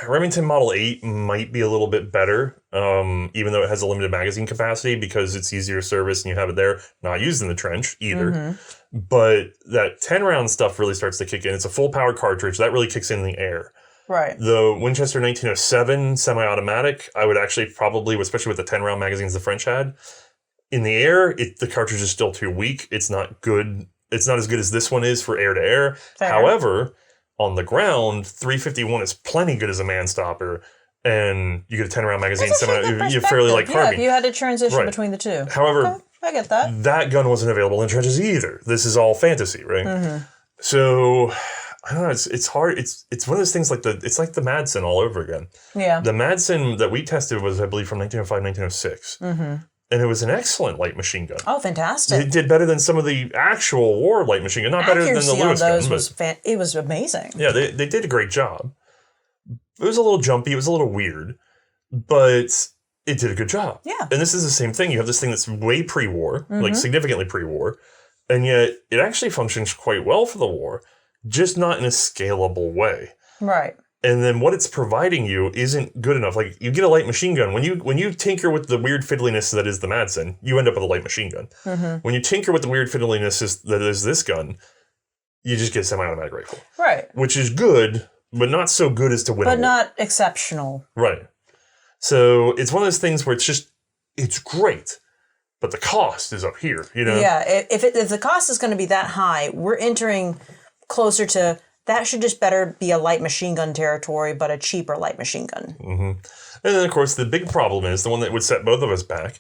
Remington Model 8 might be a little bit better, even though it has a limited magazine capacity because it's easier to service and you have it there, not used in the trench either. But that 10-round stuff really starts to kick in. It's a full-power cartridge. That really kicks in the air. Right. The Winchester 1907 semi-automatic, I would actually probably, especially with the 10-round magazines the French had, in the air, the cartridge is still too weak. It's not good. It's not as good as this one is for air-to-air. Fair. However, on the ground, 351 is plenty good as a man-stopper, and you get a 10-round magazine. You fairly like Yeah, carbine. if you had to transition Right. between the two. However, Okay, I get that. that gun wasn't available in trenches either. This is all fantasy, right? So, I don't know. It's hard. It's one of those things it's like the Madsen all over again. Yeah. The Madsen that we tested was, I believe, from 1905, 1906. And it was an excellent light machine gun. Oh, fantastic. It did better than some of the actual war light machine gun. Not better than the Accuracy Lewis on gun, those but was it was amazing. yeah, they did a great job. It was a little jumpy. It was a little weird, but it did a good job. Yeah. And this is the same thing. You have this thing that's way pre-war, like significantly pre-war, and yet it actually functions quite well for the war, just not in a scalable way. Right. And then what it's providing you isn't good enough. Like, you get a light machine gun. When you tinker with the weird fiddliness that is the Madsen, you end up with a light machine gun. When you tinker with the weird fiddliness that is this gun, you just get a semi-automatic rifle. Right. Which is good, but not so good as to win a But war. not exceptional. Right. So it's one of those things where it's great, but the cost is up here, Yeah. If the cost is going to be that high, we're entering closer to... That should just better be a light machine gun territory, but a cheaper light machine gun. And then, of course, the big problem is, the one that would set both of us back,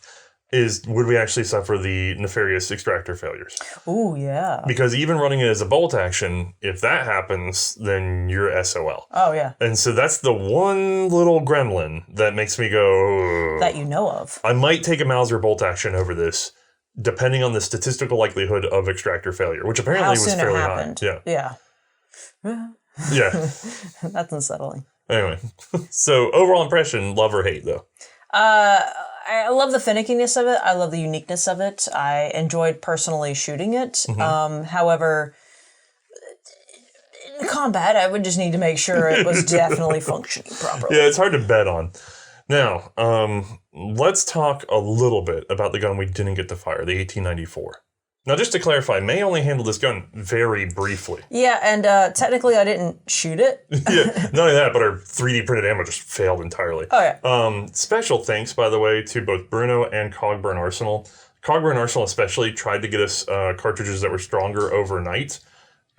is would we actually suffer the nefarious extractor failures? Ooh, yeah. Because even running it as a bolt action, if that happens, then you're SOL. Oh, yeah. And so that's the one little gremlin that makes me go... That you know of. I might take a Mauser bolt action over this, depending on the statistical likelihood of extractor failure, which apparently How was soon it fairly happened. high. Yeah. Yeah. That's unsettling. Anyway, so overall impression, love or hate, though? I love the finickiness of it. I love the uniqueness of it. I enjoyed personally shooting it. However, in combat, I would just need to make sure it was definitely functioning properly. Yeah, it's hard to bet on. Now, let's talk a little bit about the gun we didn't get to fire, the 1894. Now, just to clarify, Mae only handled this gun very briefly. Yeah, and technically I didn't shoot it. Yeah, not only that, but our 3D printed ammo just failed entirely. Oh, yeah. Special thanks, by the way, to both Bruno and Cogburn Arsenal. Cogburn Arsenal especially tried to get us cartridges that were stronger overnight,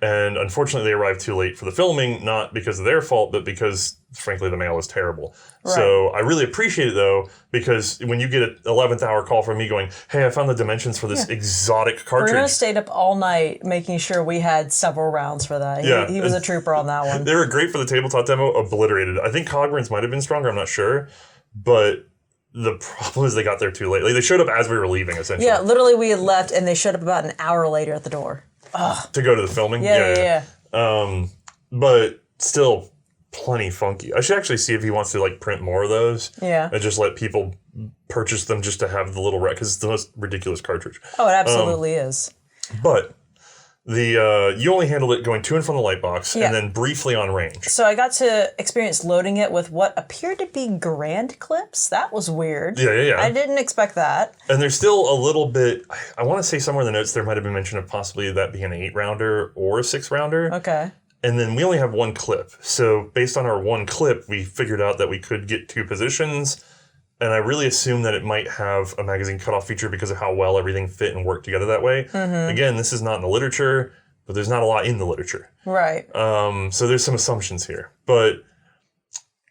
And unfortunately, they arrived too late for the filming, not because of their fault, but because, frankly, the mail was terrible. Right. So I really appreciate it, though, because when you get an 11th hour call from me going, hey, I found the dimensions for this exotic cartridge. Bruno stayed up all night making sure we had several rounds for that. He was a trooper on that one. They were great for the tabletop demo, obliterated. I think Cogburn's might have been stronger, I'm not sure. But the problem is they got there too late. Like, they showed up as we were leaving, essentially. Yeah, literally we had left, and they showed up about an hour later at the door. Ugh. To go to the filming? Yeah. But still plenty funky. I should actually see if he wants to like print more of those. Yeah. And just let people purchase them just to have the little because it's the most ridiculous cartridge. Oh, it absolutely is. But you only handled it going to and from the light box and then briefly on range. So I got to experience loading it with what appeared to be Grand clips. That was weird. Yeah. I didn't expect that. And there's still a little bit, I want to say somewhere in the notes there might have been mention of possibly that being an 8-rounder or a 6-rounder. Okay. And then we only have one clip. So based on our one clip, we figured out that we could get 2 positions. And I really assume that it might have a magazine cutoff feature because of how well everything fit and worked together that way. Mm-hmm. Again, this is not in the literature, but there's not a lot in the literature. Right. So there's some assumptions here. But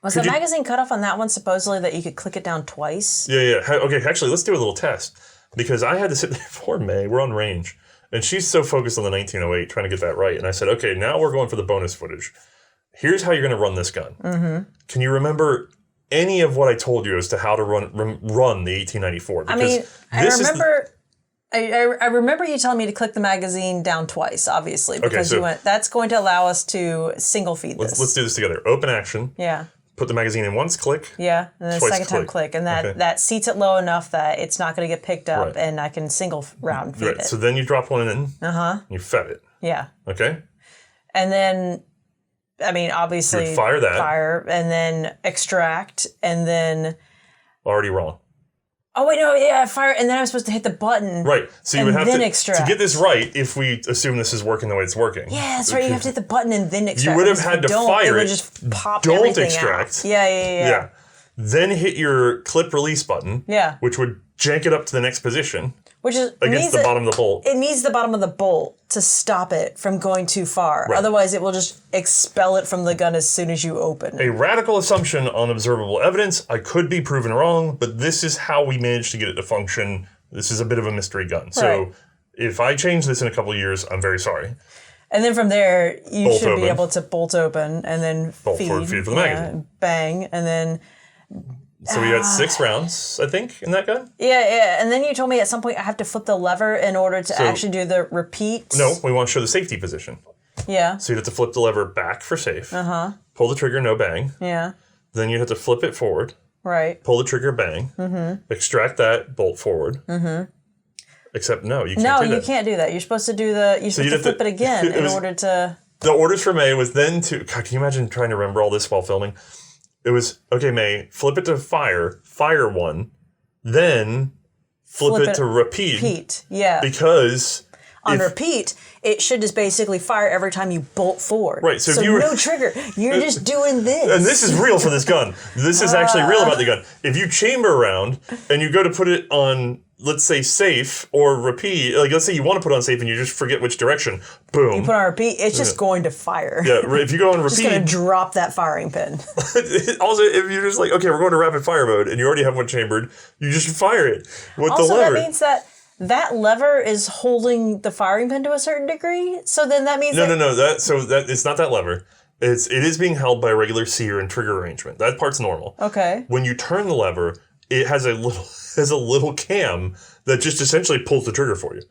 was the magazine cutoff on that one supposedly that you could click it down twice? Yeah. Okay, actually, let's do a little test. Because I had to sit there for May. We're on range. And she's so focused on the 1908, trying to get that right. And I said, okay, now we're going for the bonus footage. Here's how you're going to run this gun. Mm-hmm. Can you remember any of what I told you as to how to run the 1894? Because I remember you telling me to click the magazine down twice, obviously, because you went, that's going to allow us to single feed this. Let's do this together. Open action. Yeah. Put the magazine in once, click. Yeah, and then the second time click. And that seats it low enough that it's not going to get picked up and I can single round feed it. So then you drop one in and you fed it. Yeah. Okay. And then, I mean, obviously, fire, and then extract, and then... Already wrong. Oh, wait, no, yeah, fire, and then I'm supposed to hit the button. Right, so you would have to extract. To get this right, if we assume this is working the way it's working. Yeah, that's right, you have to hit the button and then extract. You would have had to fire it. It would just pop everything extract. out. Yeah. Then hit your clip release button. Yeah. Which would jank it up to the next position. Which is against the bottom of the bolt. It needs the bottom of the bolt to stop it from going too far. Right. Otherwise, it will just expel it from the gun as soon as you open. A radical assumption on observable evidence. I could be proven wrong, but this is how we managed to get it to function. This is a bit of a mystery gun. So if I change this in a couple of years, I'm very sorry. And then from there, you should be able to bolt open and then feed for the magazine. Bang, and then... So we had 6 rounds, I think, in that gun? Yeah. And then you told me at some point I have to flip the lever in order to actually do the repeat. No, we want to show the safety position. Yeah. So you'd have to flip the lever back for safe. Pull the trigger, no bang. Yeah. Then you'd have to flip it forward. Right. Pull the trigger, bang. Extract that, bolt forward. Except no, you can't do that. No, you can't do that. You're supposed to do flip it again in order to... The orders for May was then to... God, can you imagine trying to remember all this while filming? It was, okay, May, flip it to fire one, then flip it to repeat. Repeat, yeah. Because... On repeat, it should just basically fire every time you bolt forward. Right, so if you were... no trigger. You're just doing this. And this is real for this gun. This is actually real about the gun. If you chamber around and you go to put it on, let's say, safe or repeat, like let's say you want to put on safe and you just forget which direction, boom. You put on repeat, it's just going to fire. Yeah, if you go on repeat... It's going to drop that firing pin. Also, if you're just like, okay, we're going to rapid fire mode and you already have one chambered, you just fire it with the lever. Also, that means that lever is holding the firing pin to a certain degree. So then that means no. It's not that lever. It is being held by a regular sear and trigger arrangement. That part's normal. Okay. When you turn the lever, it has a little cam that just essentially pulls the trigger for you.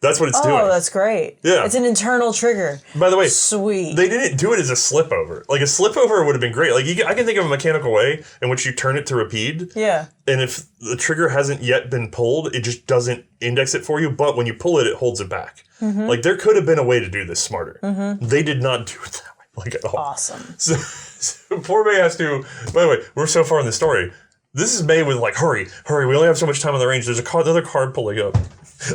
That's what it's doing. Oh, that's great. Yeah. It's an internal trigger. By the way, sweet. They didn't do it as a slip over. Like a slip over would have been great. Like I can think of a mechanical way in which you turn it to repeat. Yeah. And if the trigger hasn't yet been pulled, it just doesn't index it for you. But when you pull it, it holds it back. Like there could have been a way to do this smarter. They did not do it that way, like at all. Awesome. So poor May has to. By the way, we're so far in the story. This is May with like, hurry. We only have so much time on the range. There's another card pulling up.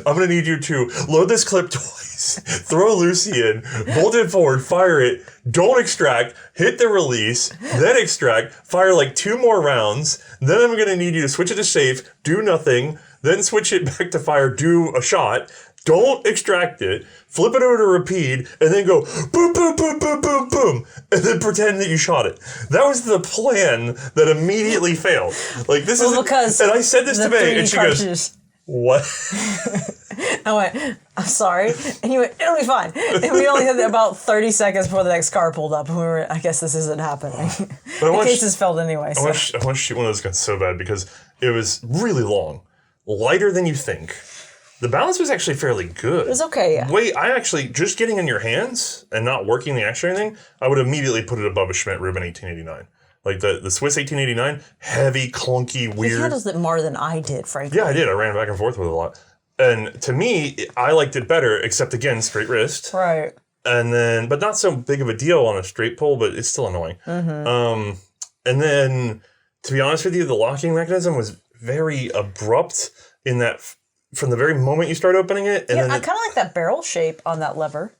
I'm going to need you to load this clip twice, throw Lucy in, bolt it forward, fire it, don't extract, hit the release, then extract, fire like 2 more rounds. Then I'm going to need you to switch it to safe, do nothing, then switch it back to fire, do a shot, don't extract it, flip it over to repeat, and then go boom, boom, boom, boom, boom, boom, and then pretend that you shot it. That was the plan that immediately failed. Like, this is because and I said this to Mae, and she goes, what? I went, I'm sorry. And he went, it'll be fine. And we only had about 30 seconds before the next car pulled up. And we were, I guess this isn't happening. But the case has failed anyway. I want to shoot one of those guns so bad because it was really long, lighter than you think. The balance was actually fairly good. It was okay, yeah. Wait, I actually, just getting in your hands and not working the action or anything, I would immediately put it above a Schmidt Rubin 1889. Like the Swiss 1889, heavy, clunky, weird. He handles it more than I did, frankly. Yeah, I did. I ran back and forth with it a lot. And to me, I liked it better, except again, straight wrist. Right. And then, but not so big of a deal on a straight pull, but it's still annoying. And then, to be honest with you, the locking mechanism was very abrupt in that from the very moment you start opening it. And Yeah, then I kind of like that barrel shape on that lever,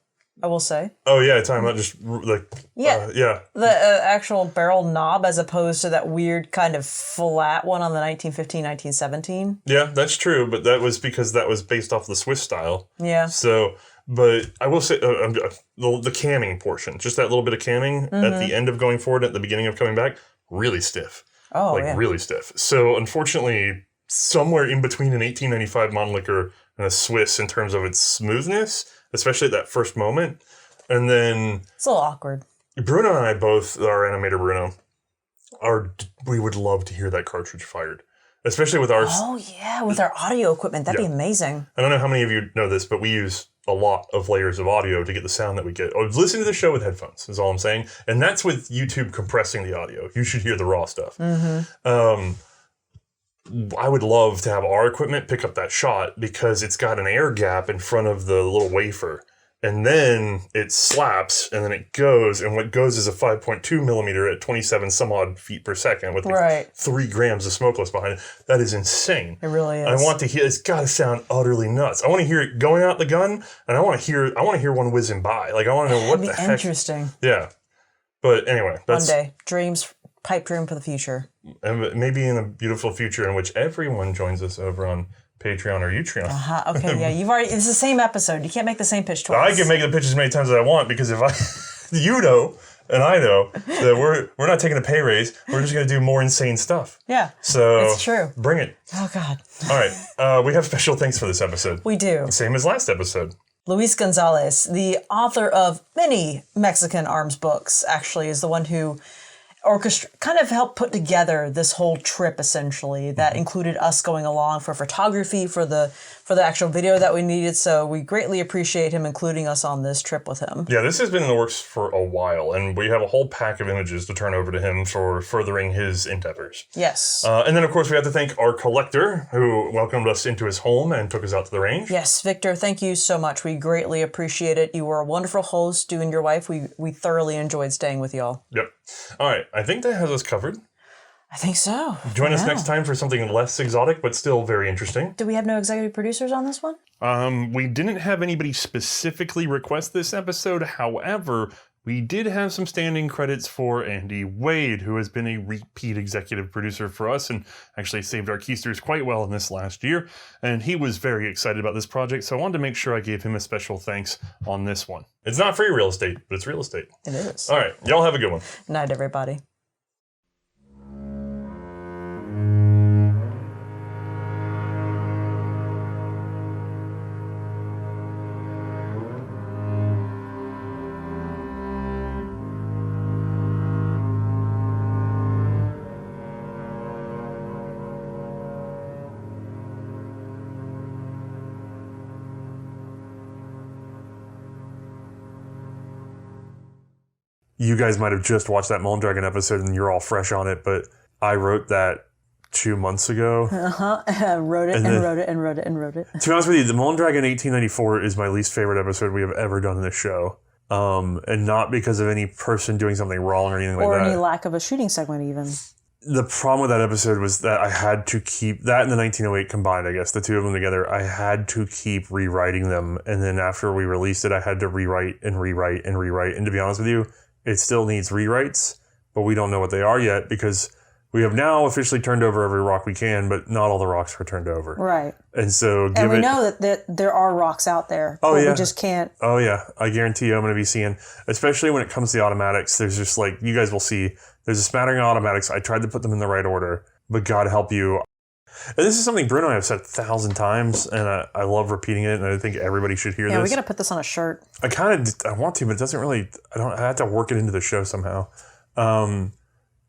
I will say. Oh, yeah, talking about just like, Yeah. The actual barrel knob as opposed to that weird kind of flat one on the 1915, 1917. Yeah, that's true, but that was because that was based off the Swiss style. Yeah. So, but I will say, the camming portion, just that little bit of camming at the end of going forward, at the beginning of coming back, really stiff. Oh, like, really stiff. So, unfortunately, somewhere in between an 1895 Mannlicher and a Swiss in terms of its smoothness, especially at that first moment. And then It's a little awkward. Bruno and I both, our animator Bruno, we would love to hear that cartridge fired. Especially with ours. Oh, yeah, with our audio equipment. That'd be amazing. I don't know how many of you know this, but we use a lot of layers of audio to get the sound that we get. Listen to the show with headphones, is all I'm saying. And that's with YouTube compressing the audio. You should hear the raw stuff. I would love to have our equipment pick up that shot because it's got an air gap in front of the little wafer. And then it slaps, and then it goes, and what goes is a 5.2 millimeter at 27 some odd feet per second with like 3 grams of smokeless behind it. That is insane. It really is. I want to hear, it's got to sound utterly nuts. I want to hear it going out the gun, and I want to hear one whizzing by. Like, I want to know what the heck. Interesting. Yeah. But anyway. That's, one day. Dreams, pipe dream for the future. And maybe in a beautiful future in which everyone joins us over on Patreon or Utreon. Okay, yeah, it's the same episode. You can't make the same pitch twice. I can make the pitch as many times as I want because if you know, and I know that we're not taking a pay raise. We're just going to do more insane stuff. Yeah, so it's true. Bring it. Oh God. All right, we have special thanks for this episode. We do. Same as last episode. Luis Gonzalez, the author of many Mexican arms books, actually is the one who kind of helped put together this whole trip, essentially, that included us going along for photography, for the actual video that we needed. So we greatly appreciate him including us on this trip with him. Yeah, this has been in the works for a while, and we have a whole pack of images to turn over to him for furthering his endeavors. Yes. And then, of course, we have to thank our collector who welcomed us into his home and took us out to the range. Yes, Victor, thank you so much. We greatly appreciate it. You were a wonderful host, you and your wife. We thoroughly enjoyed staying with y'all. Yep. All right, I think that has us covered. I think so. Join us next time for something less exotic, but still very interesting. Do we have no executive producers on this one? We didn't have anybody specifically request this episode. However, we did have some standing credits for Andy Wade, who has been a repeat executive producer for us and actually saved our keysters quite well in this last year. And he was very excited about this project, so I wanted to make sure I gave him a special thanks on this one. It's not free real estate, but it's real estate. It is. All right, y'all have a good one. Night, everybody. You guys might have just watched that Mondragon episode and you're all fresh on it, but I wrote that 2 months ago. Wrote it and wrote it and wrote it and wrote it. To be honest with you, the Mondragon 1894 is my least favorite episode we have ever done in this show. And not because of any person doing something wrong or anything like that. Or any lack of a shooting segment even. The problem with that episode was that I had to keep, that and the 1908 combined, I guess, the two of them together, I had to keep rewriting them. And then after we released it, I had to rewrite and rewrite and rewrite. And to be honest with you, it still needs rewrites, but we don't know what they are yet because We have now officially turned over every rock we can, but not all the rocks are turned over. Right. And so And we know that there are rocks out there, but we just can't. Oh, yeah. I guarantee you I'm going to be seeing, especially when it comes to the automatics, there's just like, you guys will see, there's a smattering of automatics. I tried to put them in the right order, but God help you. And this is something Bruno and I have said 1,000 times, and I love repeating it, and I think everybody should hear this. Yeah, we got to put this on a shirt. I want to, but it doesn't really, I have to work it into the show somehow.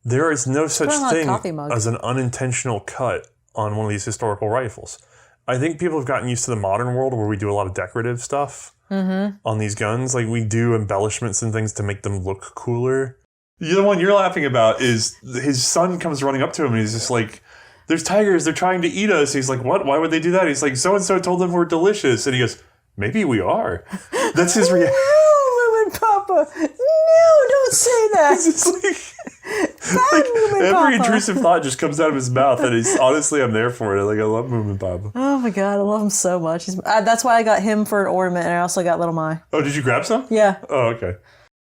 There is no such thing as an unintentional cut on one of these historical rifles. I think people have gotten used to the modern world where we do a lot of decorative stuff on these guns. Like we do embellishments and things to make them look cooler. The one you're laughing about is his son comes running up to him and he's just like, there's tigers, they're trying to eat us. He's like, what? Why would they do that? He's like, so-and-so told them we're delicious. And he goes, maybe we are. That's his reaction. No, Moomin Papa. No, don't say that. It's like every intrusive thought just comes out of his mouth, and he's honestly, I'm there for it. Like I love Moomin Papa. Oh my God, I love him so much. That's why I got him for an ornament, and I also got Little Mae. Oh, did you grab some? Yeah. Oh, okay.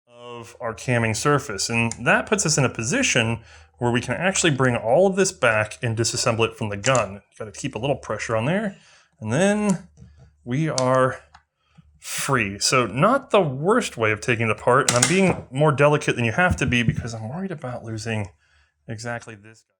Of our camming surface, and that puts us in a position where we can actually bring all of this back and disassemble it from the gun. Got to keep a little pressure on there, and then we are free. So not the worst way of taking it apart, and I'm being more delicate than you have to be because I'm worried about losing exactly this guy.